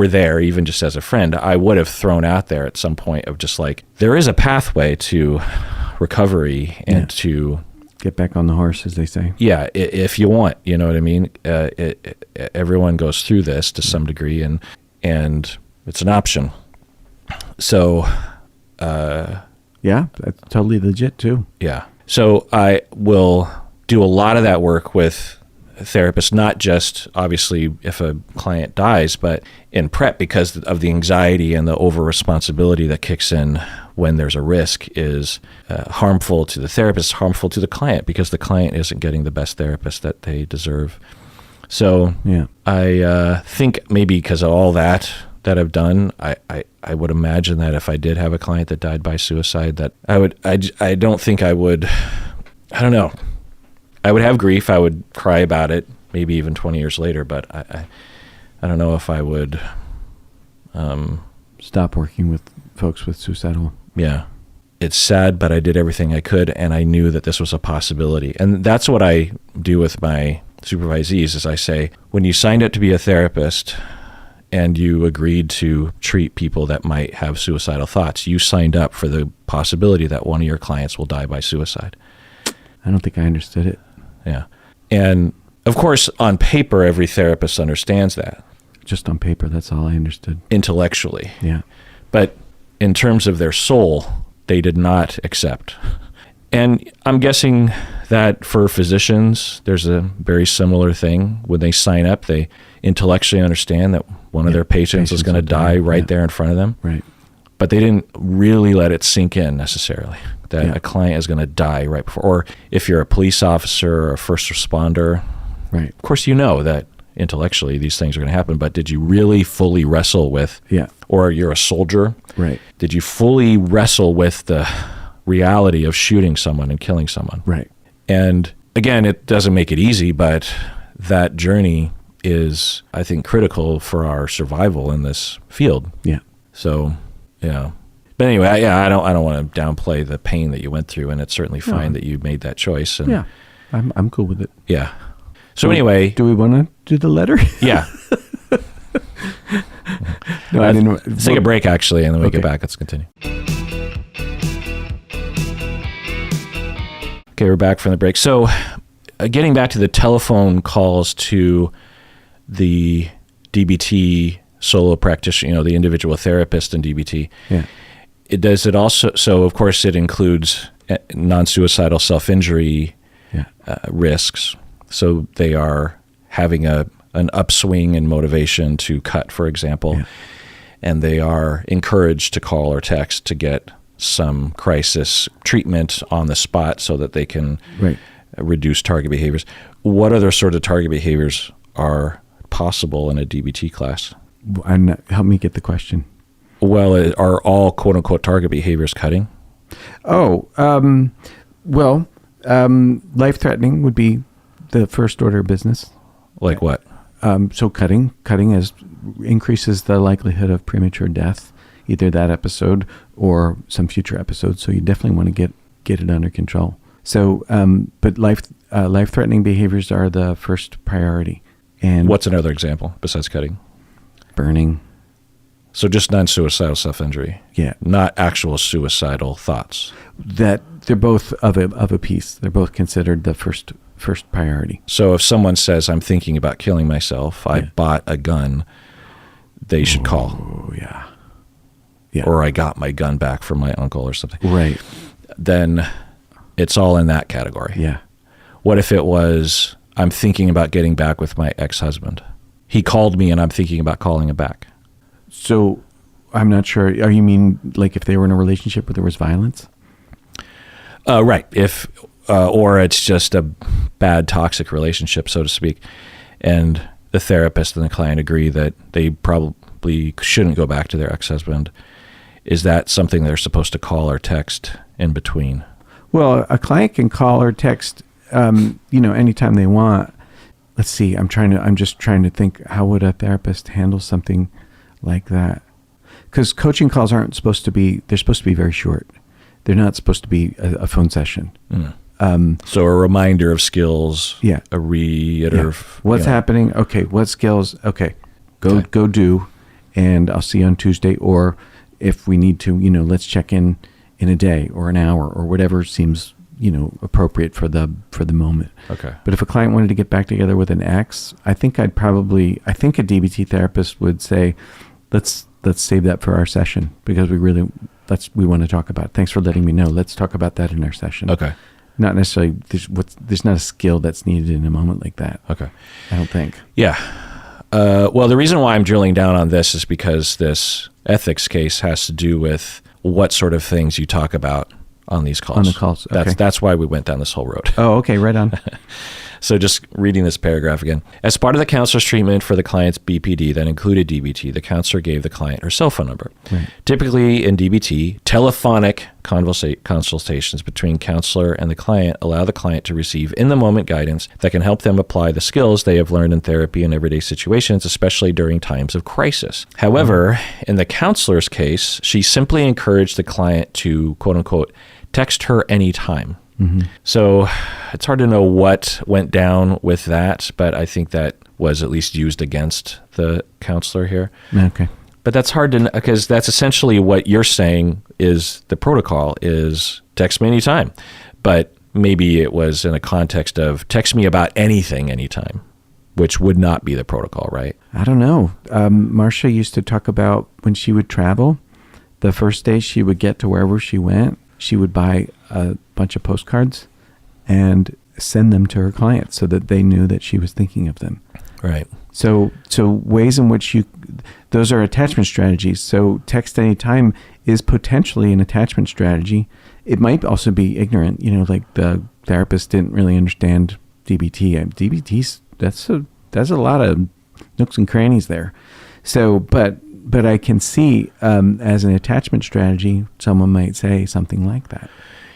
there, even just as a friend, I would have thrown out there at some point of just like, there is a pathway to recovery and to get back on the horse, as they say. Yeah, if you want, you know what I mean? Everyone goes through this to some degree, and it's an option. So, that's totally legit too. Yeah. So I will do a lot of that work with therapists, not just obviously if a client dies, but in prep, because of the anxiety and the over responsibility that kicks in when there's a risk is harmful to the therapist, harmful to the client, because the client isn't getting the best therapist that they deserve. So I think maybe because of all that I've done, I would imagine that if I did have a client that died by suicide, that I don't think I would, I don't know. I would have grief. I would cry about it, maybe even 20 years later, but I don't know if I would stop working with folks with suicidal. Yeah. It's sad, but I did everything I could, and I knew that this was a possibility. And that's what I do with my supervisees, is I say, when you signed up to be a therapist and you agreed to treat people that might have suicidal thoughts, you signed up for the possibility that one of your clients will die by suicide. I don't think I understood it. Yeah. And of course, on paper, every therapist understands that. Just on paper, that's all I understood. Intellectually. Yeah. But in terms of their soul, they did not accept. And I'm guessing that for physicians, there's a very similar thing. When they sign up, they intellectually understand that one of their patients is going to die right there in front of them. Right. But they didn't really let it sink in necessarily, that a client is going to die right before. Or if you're a police officer or a first responder, right. Of course you know that intellectually these things are going to happen, but did you really fully wrestle with, or you're a soldier, right? Did you fully wrestle with the reality of shooting someone and killing someone? Right. And again, it doesn't make it easy, but that journey is, I think, critical for our survival in this field. Yeah. So, yeah. But anyway, I don't want to downplay the pain that you went through, and it's certainly fine that you made that choice. And I'm cool with it. Yeah. So anyway, do we want to do the letter? Yeah. No, I didn't. Let's take a break, actually, and then we get back. Let's continue. Okay, we're back from the break. So getting back to the telephone calls to the DBT solo practitioner, the individual therapist in DBT. Yeah. Does it also, so of course it includes non-suicidal self-injury risks. So they are having an upswing in motivation to cut, for example, and they are encouraged to call or text to get some crisis treatment on the spot so that they can reduce target behaviors. What other sort of target behaviors are possible in a DBT class? Help me get the question. Well, are all quote-unquote target behaviors cutting? Life-threatening would be the first order of business. Like what? So cutting increases the likelihood of premature death, either that episode or some future episode. So you definitely want to get it under control. So, but life-threatening behaviors are the first priority. And what's another example besides cutting? Burning. So just non-suicidal self-injury. Yeah. Not actual suicidal thoughts. That they're both of a piece. They're both considered the first priority. So if someone says, I'm thinking about killing myself, I bought a gun, they should call. Oh, yeah. Or I got my gun back from my uncle or something. Right. Then it's all in that category. Yeah. What if it was, I'm thinking about getting back with my ex-husband. He called me and I'm thinking about calling him back. So I'm not sure. Are you mean like if they were in a relationship where there was violence? Right. If or it's just a bad toxic relationship, so to speak, and the therapist and the client agree that they probably shouldn't go back to their ex-husband. Is that something they're supposed to call or text in between? Well, a client can call or text, anytime they want. Let's see. I'm just trying to think. How would a therapist handle something like that? Because coaching calls aren't supposed to be. They're supposed to be very short. They're not supposed to be a phone session. So a reminder of skills. Yeah. A reiterative. What's happening? Okay. What skills? Okay. Go do, and I'll see you on Tuesday. Or if we need to, let's check in a day or an hour or whatever seems appropriate for the moment. Okay. But if a client wanted to get back together with an ex, I think a DBT therapist would say, let's save that for our session because we want to talk about it. Thanks for letting me know. Let's talk about that in our session. Okay. Not necessarily, there's not a skill that's needed in a moment like that. Okay. I don't think. Yeah. Well, the reason why I'm drilling down on this is because this ethics case has to do with what sort of things you talk about on these calls. On the calls. Okay. That's why we went down this whole road. Oh, okay. Right on. So just reading this paragraph again. As part of the counselor's treatment for the client's BPD that included DBT, the counselor gave the client her cell phone number. Right. Typically in DBT, telephonic consultations between counselor and the client allow the client to receive in-the-moment guidance that can help them apply the skills they have learned in therapy in everyday situations, especially during times of crisis. However, in the counselor's case, she simply encouraged the client to, quote-unquote, text her anytime. Mm-hmm. So it's hard to know what went down with that, but I think that was at least used against the counselor here. Okay. But that's hard to know because that's essentially what you're saying is the protocol is text me anytime. But maybe it was in a context of text me about anything anytime, which would not be the protocol, right? I don't know. Marcia used to talk about when she would travel, the first day she would get to wherever she went, she would buy a bunch of postcards and send them to her clients so that they knew that she was thinking of them. Right. So ways in which those are attachment strategies. So text anytime is potentially an attachment strategy. It might also be ignorant, like the therapist didn't really understand DBT. DBT's, that's a lot of nooks and crannies there. So, but I can see as an attachment strategy, someone might say something like that.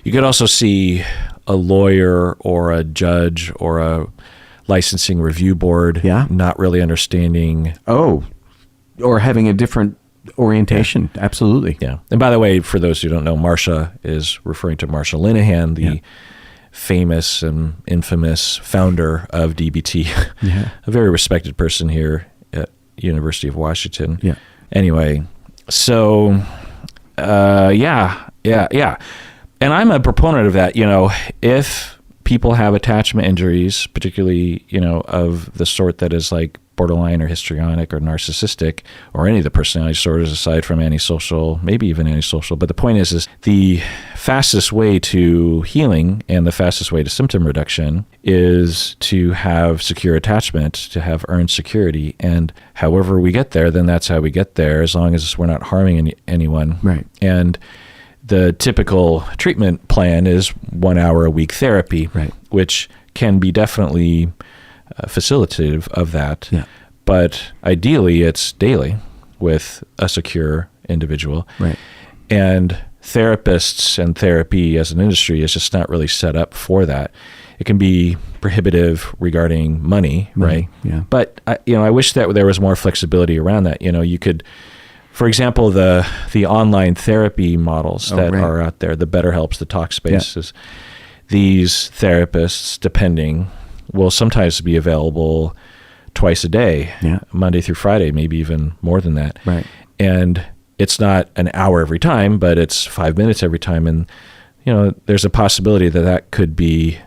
You could also see a lawyer or a judge or a licensing review board not really understanding. Oh, or having a different orientation. Yeah. Absolutely. Yeah. And by the way, for those who don't know, Marcia is referring to Marcia Linehan, the famous and infamous founder of DBT, a very respected person here at University of Washington. Yeah. Anyway, so yeah. And I'm a proponent of that. If people have attachment injuries, particularly, of the sort that is like borderline or histrionic or narcissistic, or any of the personality disorders aside from antisocial, maybe even antisocial. But the point is the fastest way to healing and the fastest way to symptom reduction is to have secure attachment, to have earned security. And however we get there, then that's how we get there, as long as we're not harming anyone. Right. And the typical treatment plan is 1 hour a week therapy, right, which can be definitely facilitative of that. Yeah. But ideally, it's daily with a secure individual. Right. And therapists and therapy as an industry is just not really set up for that. It can be prohibitive regarding money, right? Yeah. But I wish that there was more flexibility around that. You could, for example, the online therapy models that right. are out there, the BetterHelps, the Talkspaces, these therapists, depending, will sometimes be available twice a day, Monday through Friday, maybe even more than that. Right. And it's not an hour every time, but it's 5 minutes every time. And, there's a possibility that could be,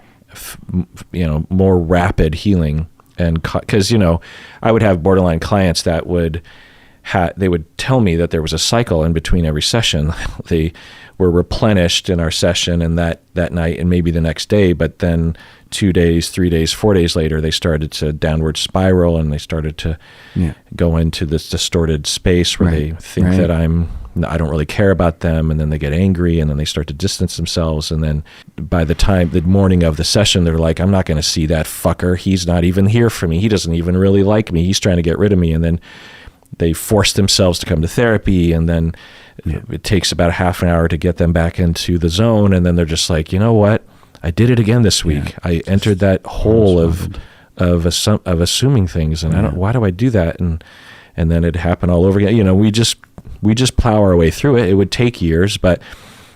more rapid healing. And because, I would have borderline clients that they would tell me that there was a cycle in between every session. They were replenished in our session and that night and maybe the next day, but then 2 days, 3 days, 4 days later, they started to downward spiral and they started to go into this distorted space where they think that I don't really care about them, and then they get angry and then they start to distance themselves. And then by the morning of the session, they're like, I'm not going to see that fucker. He's not even here for me. He doesn't even really like me. He's trying to get rid of me. And then they force themselves to come to therapy, and then it takes about half an hour to get them back into the zone. And then they're just like, you know what? I did it again this week. I entered that hole of assuming things, and why do I do that? And then it happened all over again. We just plow our way through it. It would take years, but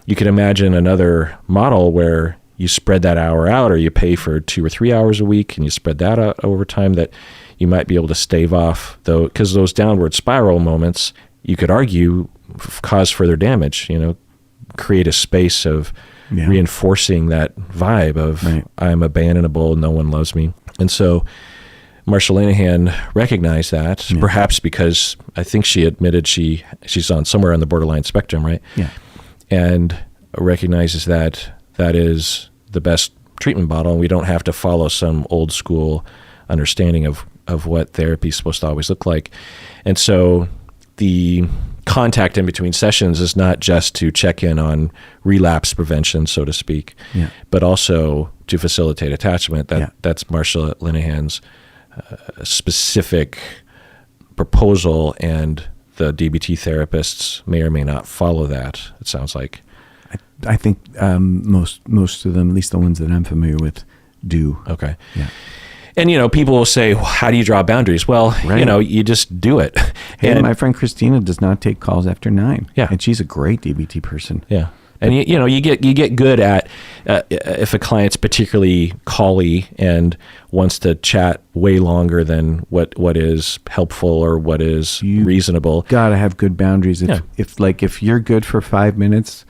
you could imagine another model where you spread that hour out, or you pay for 2 or 3 hours a week and you spread that out over time, that you might be able to stave off, though, because those downward spiral moments, you could argue, cause further damage, create a space of reinforcing that vibe of I'm abandonable, no one loves me. And so Marsha Linehan recognized that, perhaps because I think she admitted she's on somewhere on the borderline spectrum, right? Yeah. And recognizes that is the best treatment model, and we don't have to follow some old school understanding of what therapy is supposed to always look like. And so the contact in between sessions is not just to check in on relapse prevention, so to speak, but also to facilitate attachment. That's Marsha Linehan's specific proposal, and the DBT therapists may or may not follow that, it sounds like. I think most of them, at least the ones that I'm familiar with, do. Okay. Yeah. And, people will say, well, how do you draw boundaries? Well, you just do it. And my friend Christina does not take calls after 9. Yeah. And she's a great DBT person. Yeah. And you get good at if a client's particularly call-y and wants to chat way longer than what is helpful or what is reasonable. Gotta have good boundaries. If you're good for 5 minutes,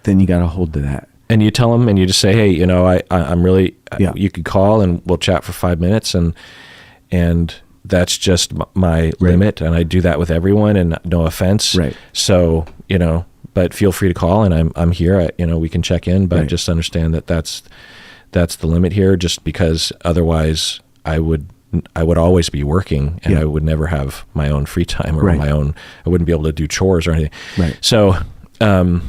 then you gotta hold to that. And you tell them, and you just say, hey, I'm really. You could call and we'll chat for 5 minutes, and that's just my limit, and I do that with everyone, and no offense. Right. So but feel free to call, and I'm here. We can check in, but just understand that that's the limit here. Just because otherwise, I would always be working, and I would never have my own free time or my own. I wouldn't be able to do chores or anything. Right. So, and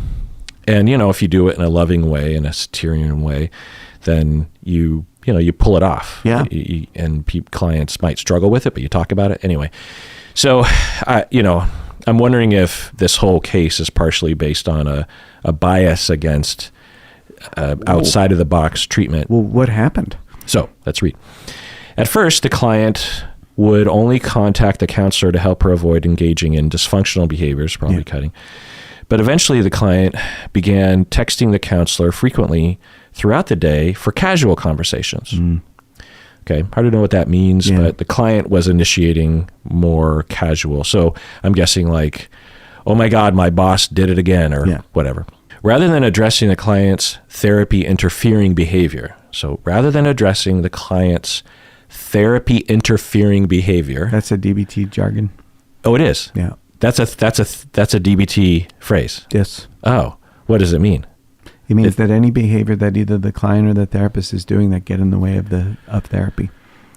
if you do it in a loving way, in a satirian way, then you pull it off. Yeah. And clients might struggle with it, but you talk about it anyway. So, I'm wondering if this whole case is partially based on a bias against outside of the box treatment. Well, what happened? So let's read. At first, the client would only contact the counselor to help her avoid engaging in dysfunctional behaviors, probably cutting. But eventually the client began texting the counselor frequently throughout the day for casual conversations. Okay, hard to know what that means, but the client was initiating more casual. So I'm guessing like, oh my God, my boss did it again, or whatever. Rather than addressing the client's therapy interfering behavior. So rather than addressing the client's therapy interfering behavior. That's a DBT jargon. Oh, it is? Yeah. That's a DBT phrase? Yes. Oh, what does it mean? It means that any behavior that either the client or the therapist is doing that get in the way of therapy.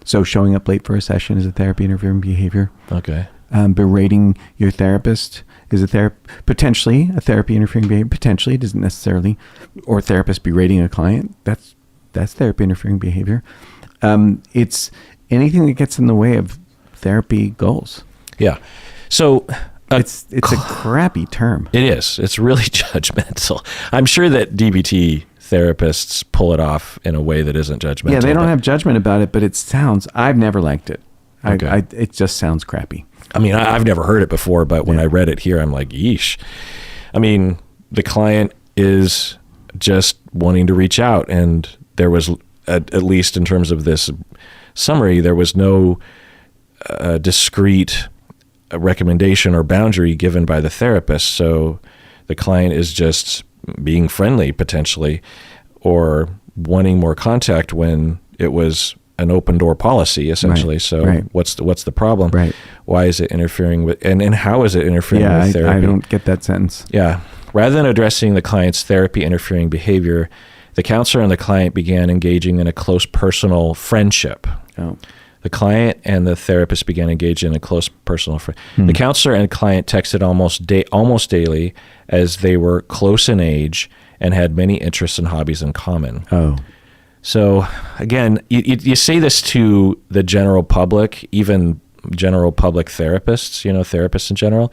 So showing up late for a session is a therapy interfering behavior. Okay. Berating your therapist is potentially a therapy interfering behavior. Potentially, it doesn't necessarily. Or therapist berating a client. That's therapy interfering behavior. It's anything that gets in the way of therapy goals. Yeah. So it's a crappy term. It is. It's really judgmental. I'm sure that DBT therapists pull it off in a way that isn't judgmental. Yeah, they don't have judgment about it, but I've never liked it. Okay. It just sounds crappy. I mean, I've never heard it before, but when I read it here, I'm like, yeesh. I mean, the client is just wanting to reach out, and there was, at least in terms of this summary, there was no discrete recommendation or boundary given by the therapist. So the client is just being friendly potentially, or wanting more contact when it was an open door policy essentially. What's the problem? Right. Why is it interfering with, and how is it interfering with therapy? I don't get that sentence. Yeah. Rather than addressing the client's therapy interfering behavior, the counselor and the client began engaging in a close personal friendship. Oh. The client and the therapist began engaging in a close personal friendship. The counselor and client texted almost daily, as they were close in age and had many interests and hobbies in common. Oh. So again, you say this to the general public, even general public therapists, therapists in general,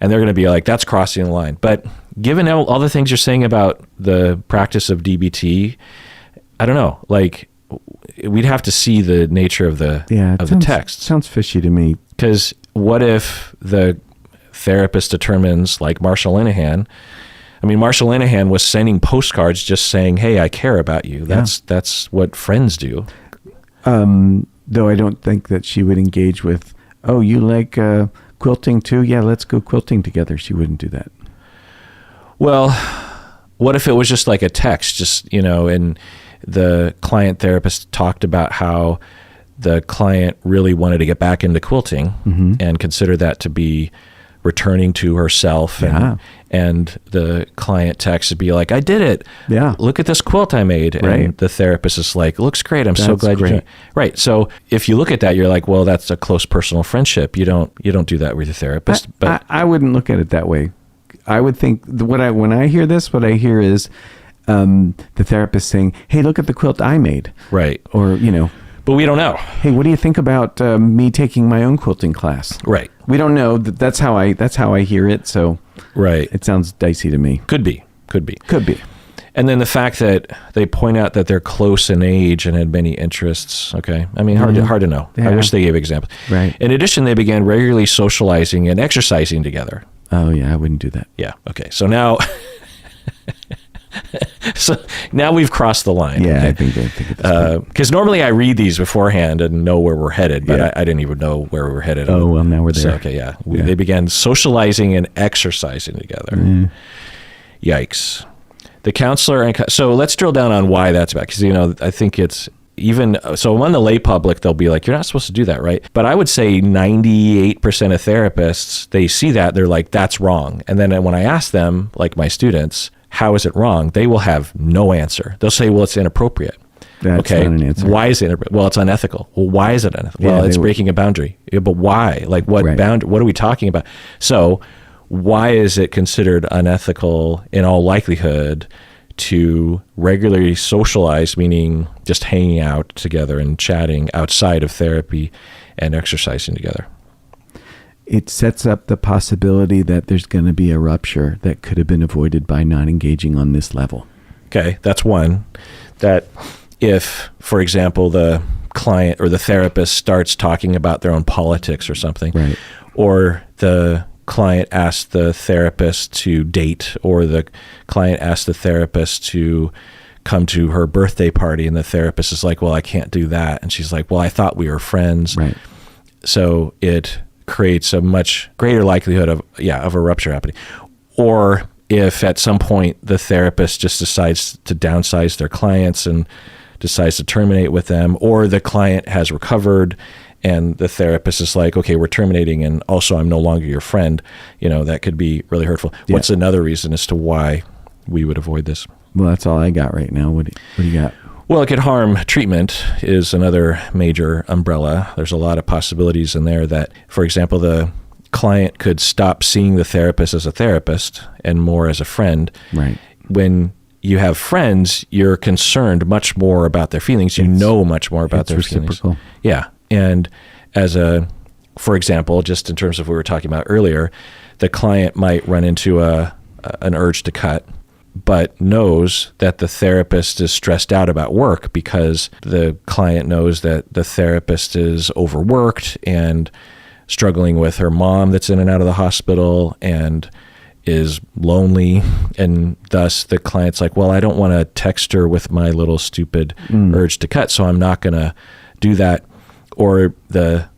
and they're going to be like, that's crossing the line. But given all the things you're saying about the practice of DBT, I don't know, like we'd have to see the nature of the text. Sounds fishy to me. Because what if the therapist determines, like Marshall Linehan, was sending postcards just saying, hey, I care about you. That's what friends do. Though I don't think that she would engage with, oh, you like quilting too? Yeah, let's go quilting together. She wouldn't do that. Well, what if it was just like a text, and the client therapist talked about how the client really wanted to get back into quilting and consider that to be returning to herself, and the client text would be like, I did it. Yeah. Look at this quilt I made. And the therapist is like, looks great. I'm so glad you did it. Right. So if you look at that, you're like, well, that's a close personal friendship. You don't do that with your therapist. But I wouldn't look at it that way. I would think when I hear this, what I hear is the therapist saying, hey, look at the quilt I made. Right. Or, but we don't know. Hey, what do you think about me taking my own quilting class? Right. We don't know. That's how I hear it. So it sounds dicey to me. Could be. And then the fact that they point out that they're close in age and had many interests. Okay. I mean, hard to know. Yeah. I wish they gave examples. Right. In addition, they began regularly socializing and exercising together. Oh yeah, I wouldn't do that. Yeah. Okay. So now, we've crossed the line. Yeah, okay? I think it's because normally I read these beforehand and know where we're headed, but I didn't even know where we were headed. Oh well, now we're there. So, okay, yeah. They began socializing and exercising together. Yikes. The counselor so let's drill down on why that's about, because I think it's even so among the lay public, they'll be like, you're not supposed to do that, right? But I would say 98% of therapists, they see that, they're like, that's wrong. And then when I ask them, like my students, how is it wrong? They will have no answer. They'll say, well, it's inappropriate. That's not an answer. Why is it inappropriate? Well, it's unethical. Well, why is it unethical? Well, it's breaking a boundary. Yeah, but why? Like what boundary? What are we talking about? So why is it considered unethical in all likelihood to regularly socialize, meaning just hanging out together and chatting outside of therapy and exercising together? It sets up the possibility that there's going to be a rupture that could have been avoided by not engaging on this level. Okay, that's one. That if, for example, the client or the therapist starts talking about their own politics or something, or the client asked the therapist to date, or the client asked the therapist to come to her birthday party, and the therapist is like, well, I can't do that. And she's like, well, I thought we were friends. Right. So it creates a much greater likelihood of a rupture happening. Or if at some point the therapist just decides to downsize their clients and decides to terminate with them, or the client has recovered and the therapist is like, okay, we're terminating, and also I'm no longer your friend, that could be really hurtful. Yeah. What's another reason as to why we would avoid this? Well, that's all I got right now. What do you got? Well, it could harm. Treatment is another major umbrella. There's a lot of possibilities in there that, for example, the client could stop seeing the therapist as a therapist and more as a friend. Right. When you have friends, you're concerned much more about their feelings. You know much more about their reciprocal. feelings. Yeah. And for example, just in terms of what we were talking about earlier, the client might run into an urge to cut, but knows that the therapist is stressed out about work because the client knows that the therapist is overworked and struggling with her mom that's in and out of the hospital and is lonely. And thus the client's like, well, I don't want to text her with my little stupid urge to cut, so I'm not going to do that. Or the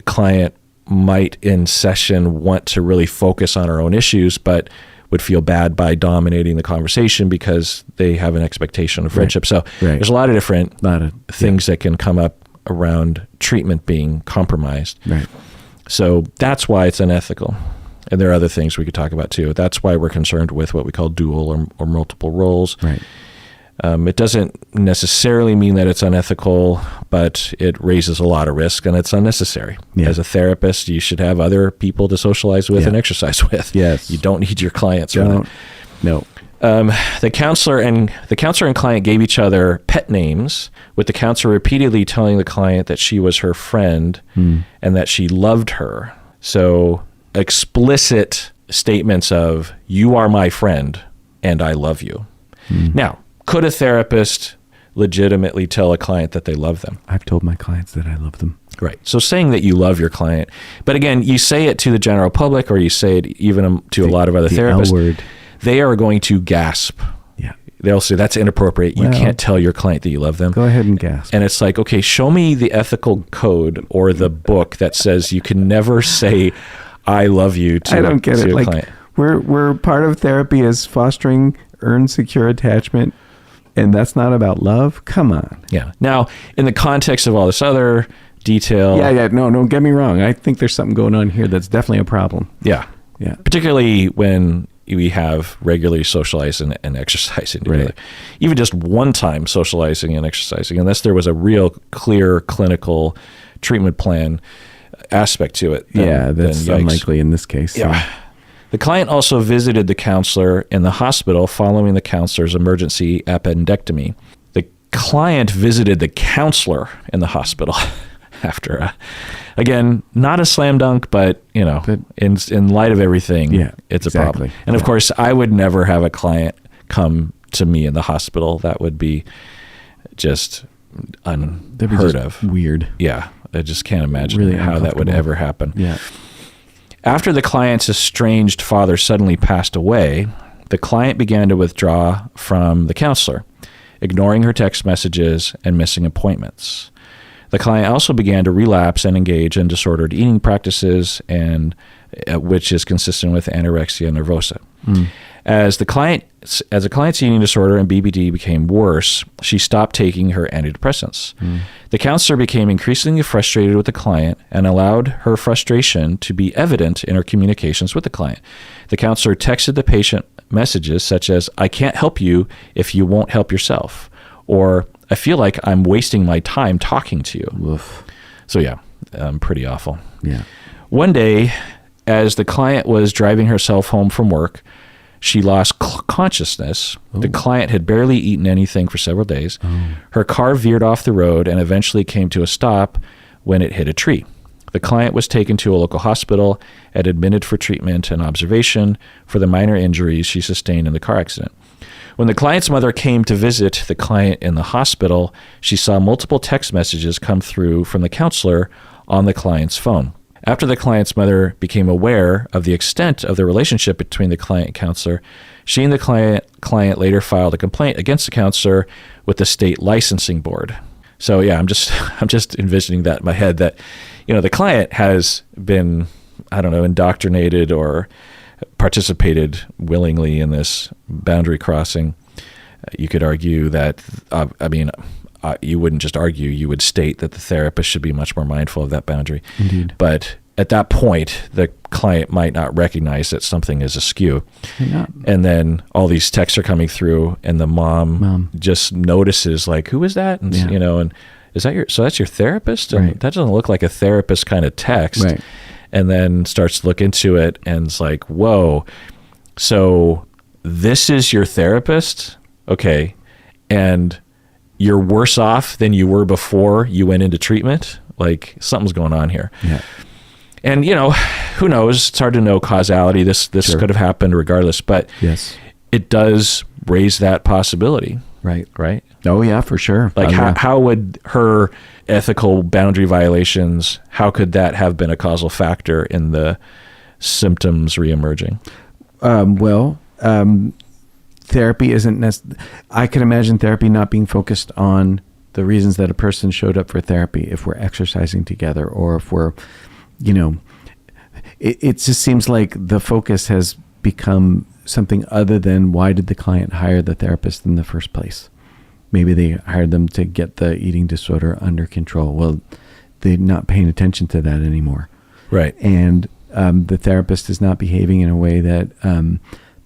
client might in session want to really focus on her own issues, but would feel bad by dominating the conversation because they have an expectation of friendship. Right. So there's a lot of different things yeah. that can come up around treatment being compromised. Right. So that's why it's unethical. And there are other things we could talk about too. That's why we're concerned with what we call dual or multiple roles. Right. It doesn't necessarily mean that it's unethical, but it raises a lot of risk and it's unnecessary. Yeah. As a therapist, you should have other people to socialize with and exercise with. Yes. You don't need your clients. No. The counselor and client gave each other pet names, with the counselor repeatedly telling the client that she was her friend and that she loved her. So explicit statements of, you are my friend and I love you. Now, could a therapist legitimately tell a client that they love them? I've told my clients that I love them. Right. So saying that you love your client, but again, you say it to the general public, or you say it even to a lot of other therapists. L-word. They are going to gasp. Yeah. They'll say, that's inappropriate. You can't tell your client that you love them. Go ahead and gasp. And it's like, okay, show me the ethical code or the book that says you can never say, I love you to, I don't get it. a Like, client. We're part of therapy as fostering earned secure attachment, and that's not about love? Come on. Yeah. Now, in the context of all this other detail. Yeah. No, don't get me wrong. I think there's something going on here that's definitely a problem. Yeah. Yeah. Particularly when we have regularly socializing and exercising together. Right. Even just one time socializing and exercising, unless there was a real clear clinical treatment plan aspect to it. That's unlikely in this case. Yeah. So. The client also visited the counselor in the hospital following the counselor's emergency appendectomy. The client visited the counselor in the hospital after, again, not a slam dunk, but in light of everything, it's a problem. And of course, I would never have a client come to me in the hospital. That would be just unheard of. Weird. Yeah, I just can't imagine Really how that would ever happen. Yeah. After the client's estranged father suddenly passed away, the client began to withdraw from the counselor, ignoring her text messages and missing appointments. The client also began to relapse and engage in disordered eating practices, and which is consistent with anorexia nervosa. As the client's eating disorder and BBD became worse, she stopped taking her antidepressants. The counselor became increasingly frustrated with the client and allowed her frustration to be evident in her communications with the client. The counselor texted the patient messages such as, I can't help you if you won't help yourself, or I feel like I'm wasting my time talking to you. Oof. So pretty awful. Yeah. One day, as the client was driving herself home from work, she lost consciousness. Ooh. The client had barely eaten anything for several days. Her car veered off the road and eventually came to a stop when it hit a tree. The client was taken to a local hospital and admitted for treatment and observation for the minor injuries she sustained in the car accident. When the client's mother came to visit the client in the hospital, she saw multiple text messages come through from the counselor on the client's phone. After the client's mother became aware of the extent of the relationship between the client and counselor, she and the client later filed a complaint against the counselor with the state licensing board. So yeah, I'm just envisioning that in my head, that, the client has been, indoctrinated or participated willingly in this boundary crossing. You could argue that, you wouldn't just argue, you would state that the therapist should be much more mindful of that boundary. Indeed. But at that point, the client might not recognize that something is askew. And then all these texts are coming through, and the mom just notices, like, who is that? And, and is that so that's your therapist? And that doesn't look like a therapist kind of text. Right. And then starts to look into it and it's like, whoa, so this is your therapist? Okay. And you're worse off than you were before you went into treatment? Like, something's going on here. Yeah. And, who knows? It's hard to know causality. This Sure. could have happened regardless, but Yes. it does raise that possibility. Right. Right? Oh, yeah, for sure. Like, Yeah. how would her ethical boundary violations, how could that have been a causal factor in the symptoms reemerging? Therapy isn't I can imagine therapy not being focused on the reasons that a person showed up for therapy, if we're exercising together, or if we're, it just seems like the focus has become something other than, why did the client hire the therapist in the first place? Maybe they hired them to get the eating disorder under control. Well, they're not paying attention to that anymore. Right. And the therapist is not behaving in a way that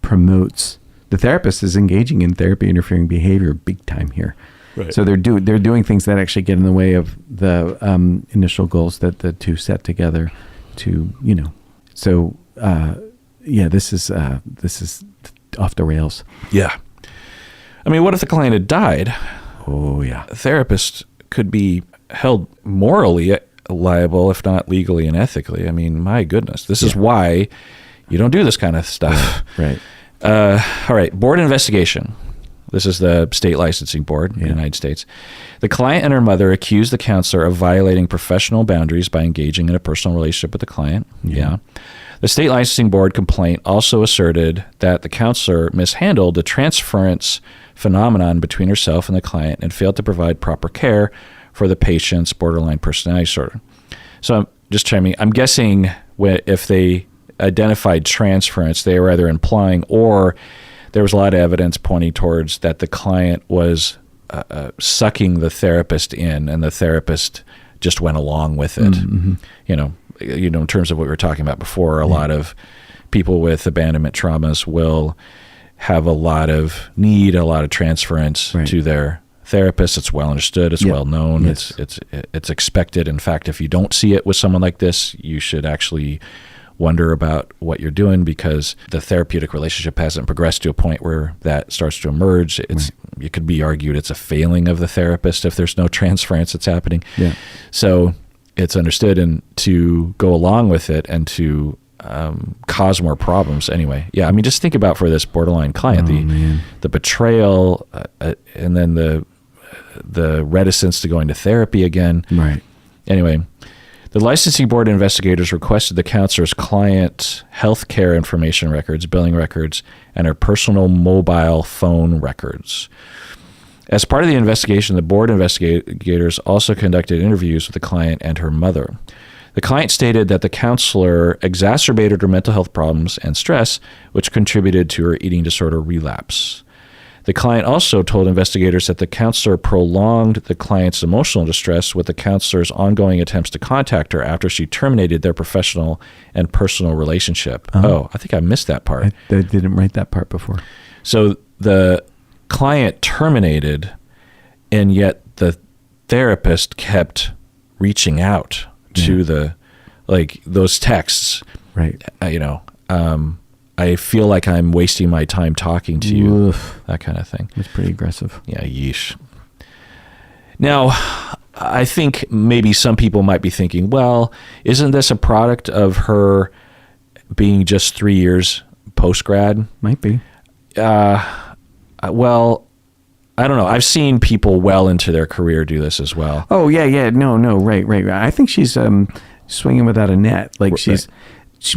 promotes. The therapist is engaging in therapy interfering behavior big time here. Right. So they're doing things that actually get in the way of the initial goals that the two set together to, So this is off the rails. Yeah. I mean, what if the client had died? Oh, yeah. A therapist could be held morally liable, if not legally and ethically. I mean, my goodness, this is why you don't do this kind of stuff. Right. All right. Board investigation. This is the state licensing board in the United States. The client and her mother accused the counselor of violating professional boundaries by engaging in a personal relationship with the client. Yeah. The state licensing board complaint also asserted that the counselor mishandled the transference phenomenon between herself and the client and failed to provide proper care for the patient's borderline personality disorder. So I'm guessing if they identified transference, they were either implying, or there was a lot of evidence pointing towards that the client was sucking the therapist in, and the therapist just went along with it. Mm-hmm. In terms of what we were talking about before, a lot of people with abandonment traumas will have a lot of need, a lot of transference to their therapist. It's well understood. It's well known. Yes. It's expected. In fact, if you don't see it with someone like this, you should actually wonder about what you're doing, because the therapeutic relationship hasn't progressed to a point where that starts to emerge. It could be argued it's a failing of the therapist if there's no transference that's happening. Yeah. So it's understood, and to go along with it and to cause more problems anyway. Yeah, I mean, just think about for this borderline client, the betrayal, and then the reticence to going to therapy again. Right. Anyway, the licensing board investigators requested the counselor's client health care information records, billing records, and her personal mobile phone records. As part of the investigation, the board investigators also conducted interviews with the client and her mother. The client stated that the counselor exacerbated her mental health problems and stress, which contributed to her eating disorder relapse. The client also told investigators that the counselor prolonged the client's emotional distress with the counselor's ongoing attempts to contact her after she terminated their professional and personal relationship. Oh, I think I missed that part. I didn't write that part before. So the client terminated, and yet the therapist kept reaching out to those texts. Right. I feel like I'm wasting my time talking to you. Oof. That kind of thing. That's pretty aggressive. Yeah, yeesh. Now, I think maybe some people might be thinking, well, isn't this a product of her being just 3 years post-grad? Might be. Well, I don't know. I've seen people well into their career do this as well. Oh, yeah. No, right. I think she's swinging without a net. Like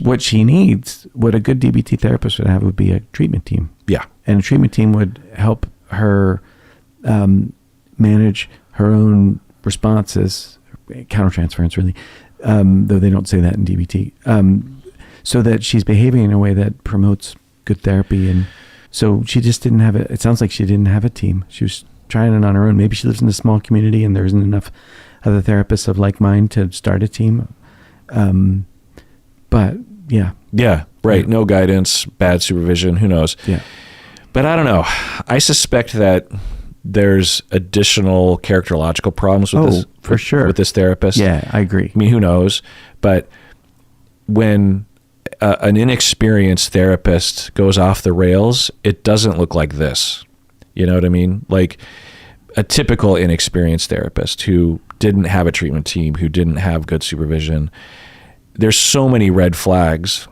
what she needs, what a good DBT therapist would have would be a treatment team. Yeah. And a treatment team would help her manage her own responses, countertransference really, though they don't say that in DBT, so that she's behaving in a way that promotes good therapy. And so she just didn't have it sounds like she didn't have a team. She was trying it on her own. Maybe she lives in a small community and there isn't enough other therapists of like mind to start a team. But yeah. Yeah, right. No guidance, bad supervision, who knows? Yeah. But I don't know. I suspect that there's additional characterological problems with this. For sure. With this therapist. Yeah, I agree. I mean, who knows? But when an inexperienced therapist goes off the rails, it doesn't look like this. You know what I mean? Like a typical inexperienced therapist who didn't have a treatment team, who didn't have good supervision. There's so many red flags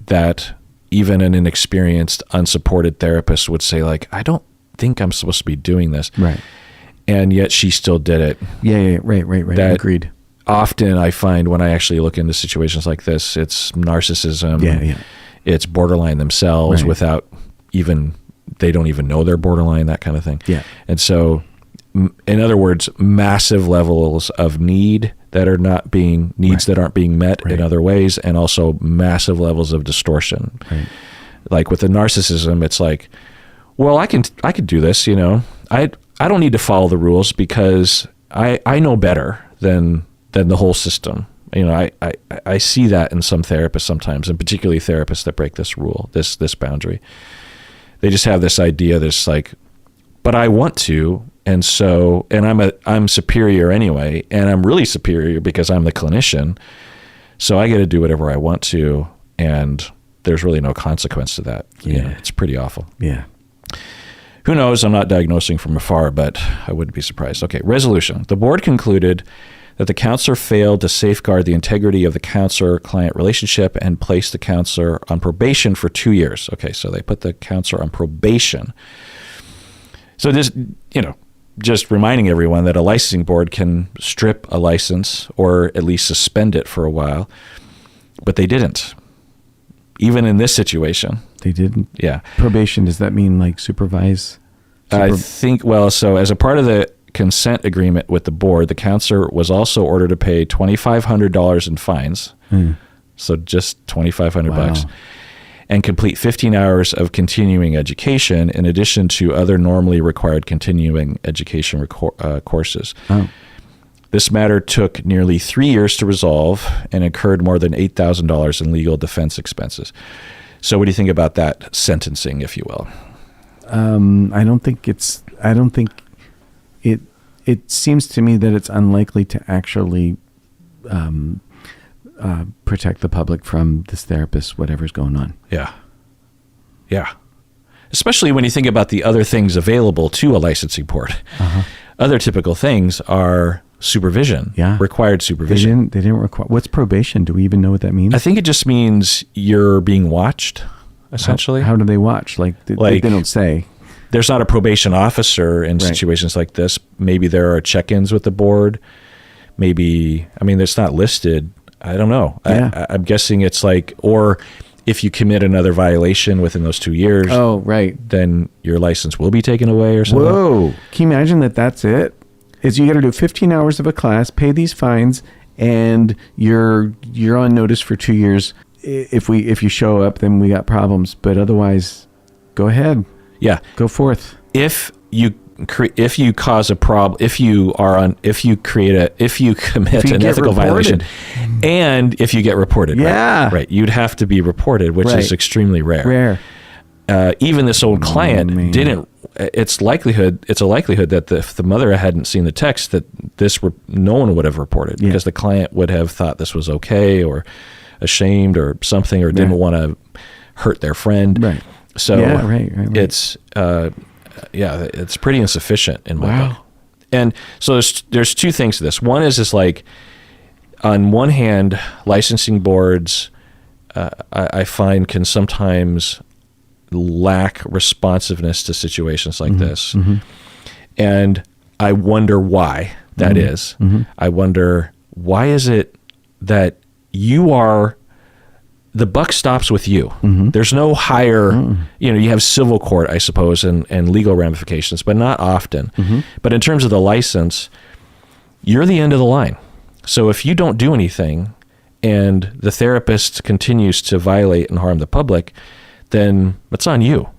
that even an inexperienced, unsupported therapist would say, like, I don't think I'm supposed to be doing this. Right. And yet she still did it. Yeah, right. That Agreed. Often I find when I actually look into situations like this, it's narcissism. Yeah. It's borderline themselves Right. without even, they don't even know they're borderline, that kind of thing. Yeah. And so, in other words, massive levels of need that are not being, needs that aren't being met in other ways, and also massive levels of distortion. Right. Like with the narcissism, it's like, well, I can do this, you know. I don't need to follow the rules because I know better than the whole system. You know, I see that in some therapists sometimes, and particularly therapists that break this rule, this boundary. They just have this idea, this like, but I want to, and so, and I'm superior anyway, and I'm really superior because I'm the clinician, so I get to do whatever I want to, and there's really no consequence to that. Yeah. You know, it's pretty awful. Yeah. Who knows? I'm not diagnosing from afar, but I wouldn't be surprised. Okay, resolution. The board concluded that the counselor failed to safeguard the integrity of the counselor-client relationship and placed the counselor on probation for 2 years. Okay, so they put the counselor on probation. So this, you know, just reminding everyone that a licensing board can strip a license or at least suspend it for a while, but they didn't. Even in this situation. They didn't. Yeah. Probation, does that mean like supervise? I think, well, so as a part of the consent agreement with the board, the counselor was also ordered to pay $2,500 in fines. So just $2,500 bucks, and complete 15 hours of continuing education in addition to other normally required continuing education courses. This matter took nearly 3 years to resolve and incurred more than $8,000 in legal defense expenses. So what do you think about that sentencing, if you will? I don't think it seems to me that it's unlikely to actually protect the public from this therapist, whatever's going on. Yeah. Especially when you think about the other things available to a licensing board. Other typical things are supervision, required supervision. They didn't require. What's probation? Do we even know what that means? I think it just means you're being watched, essentially. How do they watch? Like they don't say. There's not a probation officer in situations like this. Maybe there are check-ins with the board. Maybe, I mean, it's not listed. I don't know. Yeah. I'm guessing it's like, or if you commit another violation within those 2 years, then your license will be taken away or something. Whoa. Can you imagine that that's it? Is you got to do 15 hours of a class, pay these fines, and you're on notice for 2 years. If you show up, then we got problems. But otherwise, go ahead. Yeah. Go forth. If you cause a problem, if you commit an ethical violation, and if you get reported, right, you'd have to be reported, which is extremely rare. Even this old client didn't. It's a likelihood that if the mother hadn't seen the text, that no one would have reported because the client would have thought this was okay or ashamed or something, or didn't want to hurt their friend. Right. So it's it's pretty insufficient in my book. And so there's two things to this. One is like, on one hand, licensing boards I find can sometimes lack responsiveness to situations like this. And I wonder why that is. I wonder, why is it that the buck stops with you. Mm-hmm. There's no higher, you have civil court, I suppose, and legal ramifications, but not often. Mm-hmm. But in terms of the license, you're the end of the line. So if you don't do anything and the therapist continues to violate and harm the public, then it's on you,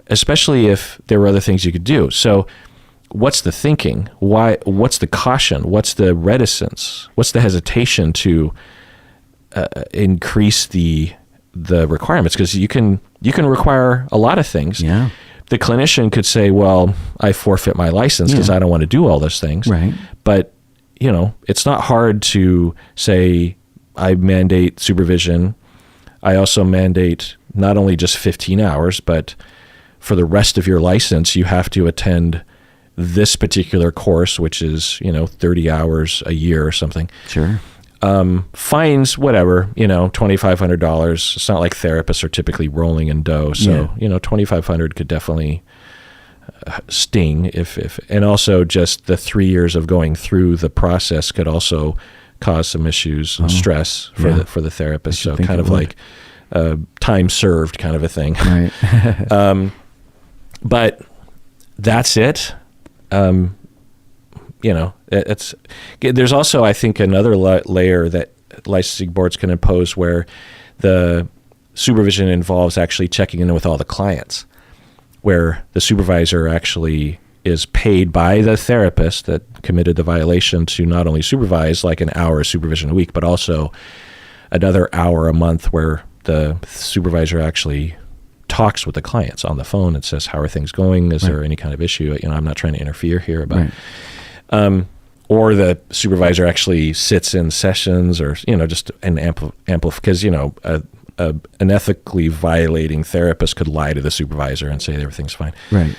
especially if there were other things you could do. So what's the thinking? What's the caution? What's the reticence? What's the hesitation to increase the requirements? Because you can require a lot of things. Yeah. The clinician could say, well, I forfeit my license because I don't want to do all those things. Right. But, it's not hard to say, I mandate supervision. I also mandate not only just 15 hours, but for the rest of your license, you have to attend this particular course, which is, 30 hours a year or something. Sure. Fines, whatever, $2,500. It's not like therapists are typically rolling in dough. So, $2,500 could definitely sting and also just the 3 years of going through the process could also cause some issues and stress for the therapist. So kind of like time served kind of a thing. Right. But that's it. There's also, I think, another layer that licensing boards can impose where the supervision involves actually checking in with all the clients, where the supervisor actually is paid by the therapist that committed the violation to not only supervise like an hour of supervision a week, but also another hour a month where the supervisor actually talks with the clients on the phone and says, how are things going? Is there any kind of issue? I'm not trying to interfere here, but, or the supervisor actually sits in sessions or, just an because, an ethically violating therapist could lie to the supervisor and say everything's fine. Right.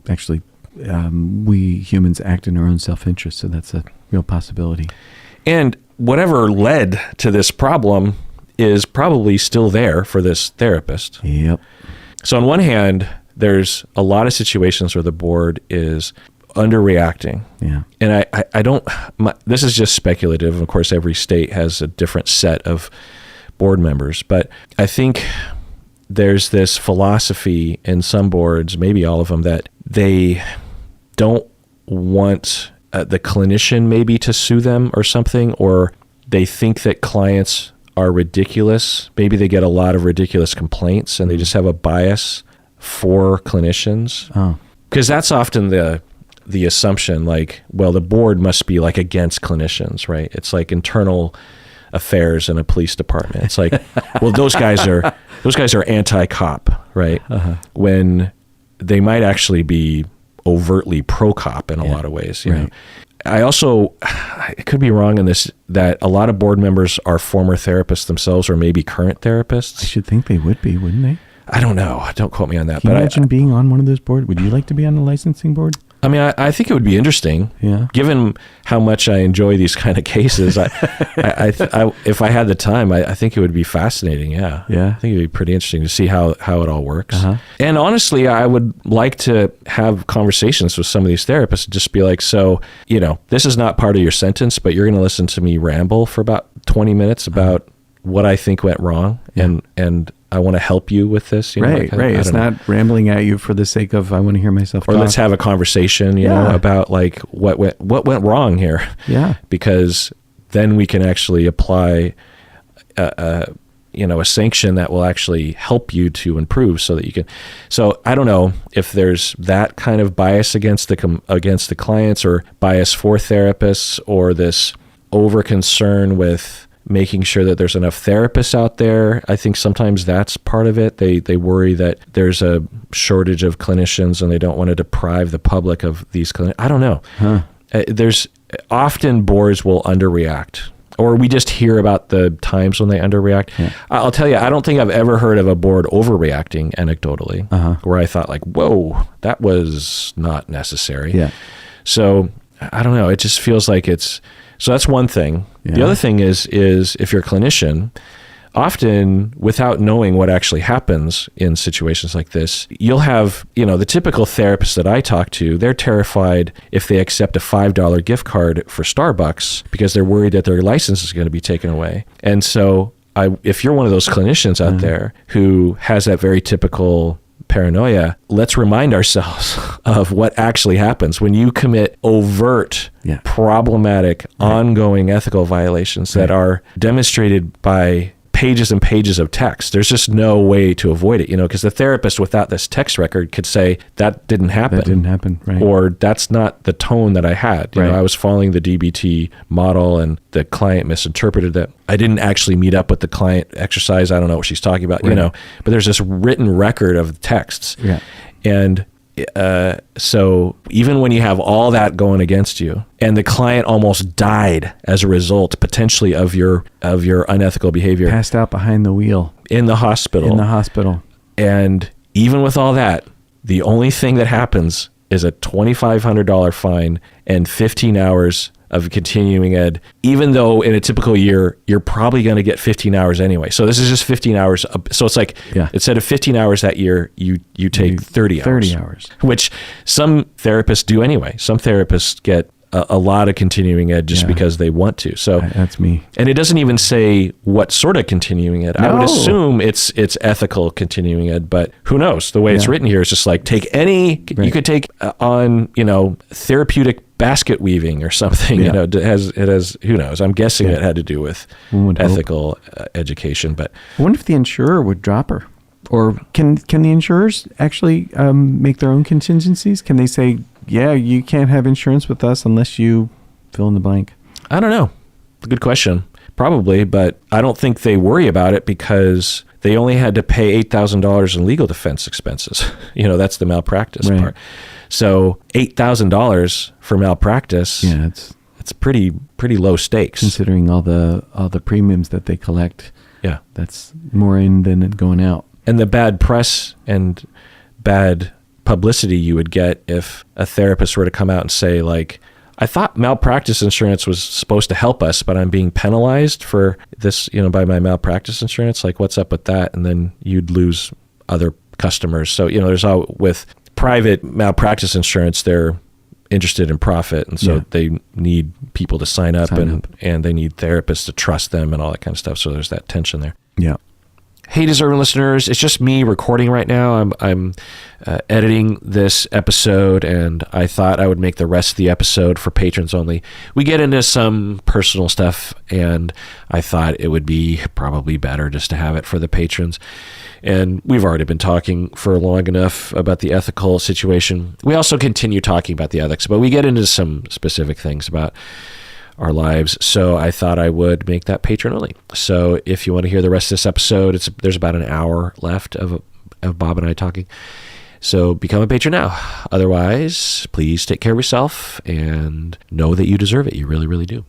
Actually, we humans act in our own self-interest, so that's a real possibility. And whatever led to this problem is probably still there for this therapist. Yep. So on one hand, there's a lot of situations where the board is underreacting. Yeah. And this is just speculative. Of course, every state has a different set of board members, but I think there's this philosophy in some boards, maybe all of them, that they don't want the clinician maybe to sue them or something, or they think that clients are ridiculous. Maybe they get a lot of ridiculous complaints and they just have a bias for clinicians. Oh. Because that's often the assumption, like, well, the board must be like against clinicians, right? It's like internal affairs in a police department. It's like, well, those guys are anti-cop, right? Uh-huh. When they might actually be overtly pro-cop in a lot of ways. You know? I could be wrong in this, that a lot of board members are former therapists themselves or maybe current therapists. I should think they would be, wouldn't they? I don't know. Don't quote me on that. Can you imagine being on one of those boards? Would you like to be on the licensing board? I mean, I think it would be interesting. Yeah. Given how much I enjoy these kind of cases, if I had the time, I think it would be fascinating. Yeah. Yeah. I think it'd be pretty interesting to see how it all works. Uh-huh. And honestly, I would like to have conversations with some of these therapists and just be like, so, this is not part of your sentence, but you're going to listen to me ramble for about 20 minutes about what I think went wrong. Yeah. And I want to help you with this. Right. It's not rambling at you for the sake of, I want to hear myself talk. Or let's have a conversation, about like what went wrong here. Yeah. Because then we can actually apply, a sanction that will actually help you to improve so that you can. So I don't know if there's that kind of bias against the clients or bias for therapists or this over concern with making sure that there's enough therapists out there. I think sometimes that's part of it. They worry that there's a shortage of clinicians and they don't want to deprive the public of these clinicians. I don't know. Huh. There's often boards will underreact, or we just hear about the times when they underreact. Yeah. I'll tell you, I don't think I've ever heard of a board overreacting anecdotally, where I thought like, whoa, that was not necessary. Yeah. So I don't know. It just feels like so that's one thing. Yeah. The other thing is if you're a clinician, often, without knowing what actually happens in situations like this, you'll have, the typical therapist that I talk to, they're terrified if they accept a $5 gift card for Starbucks because they're worried that their license is going to be taken away. And so if you're one of those clinicians out there who has that very typical paranoia, let's remind ourselves of what actually happens when you commit overt, problematic, ongoing ethical violations that are demonstrated by pages and pages of text. There's just no way to avoid it, because the therapist without this text record could say, that didn't happen. That didn't happen, right. Or that's not the tone that I had. I was following the DBT model and the client misinterpreted that. I didn't actually meet up with the client exercise. I don't know what she's talking about, but there's this written record of texts. Yeah. And so even when you have all that going against you and the client almost died as a result potentially of your unethical behavior, passed out behind the wheel in the hospital, and even with all that, the only thing that happens is a $2,500 fine and 15 hours of continuing ed, even though in a typical year, you're probably going to get 15 hours anyway. So this is just 15 hours. So it's like, instead of 15 hours that year, you take 30 hours. 30 hours. Which some therapists do anyway. Some therapists get a lot of continuing ed just because they want to. So that's me. And it doesn't even say what sort of continuing ed. No. I would assume it's ethical continuing ed, but who knows? The way it's written here is just like take any, you could take on, therapeutic basket weaving or something, it has, who knows? I'm guessing it had to do with ethical education, but I wonder if the insurer would drop her. Or can the insurers actually make their own contingencies? Can they say, you can't have insurance with us unless you fill in the blank? I don't know. Good question. Probably, but I don't think they worry about it because they only had to pay $8,000 in legal defense expenses. That's the malpractice part. So $8,000 for malpractice. Yeah, it's pretty low stakes considering all the premiums that they collect. Yeah, that's more in than going out. And the bad press and bad publicity you would get if a therapist were to come out and say, like, I thought malpractice insurance was supposed to help us, but I'm being penalized for this, by my malpractice insurance. Like, what's up with that? And then you'd lose other customers. So, there's all with private malpractice insurance, they're interested in profit. And so they need people to sign up and they need therapists to trust them and all that kind of stuff. So there's that tension there. Yeah. Hey, deserving listeners, it's just me recording right now. I'm editing this episode, and I thought I would make the rest of the episode for patrons only. We get into some personal stuff, and I thought it would be probably better just to have it for the patrons. And we've already been talking for long enough about the ethical situation. We also continue talking about the ethics, but we get into some specific things about our lives. So I thought I would make that patron only. So if you want to hear the rest of this episode, there's about an hour left of Bob and I talking. So become a patron now. Otherwise, please take care of yourself and know that you deserve it. You really, really do.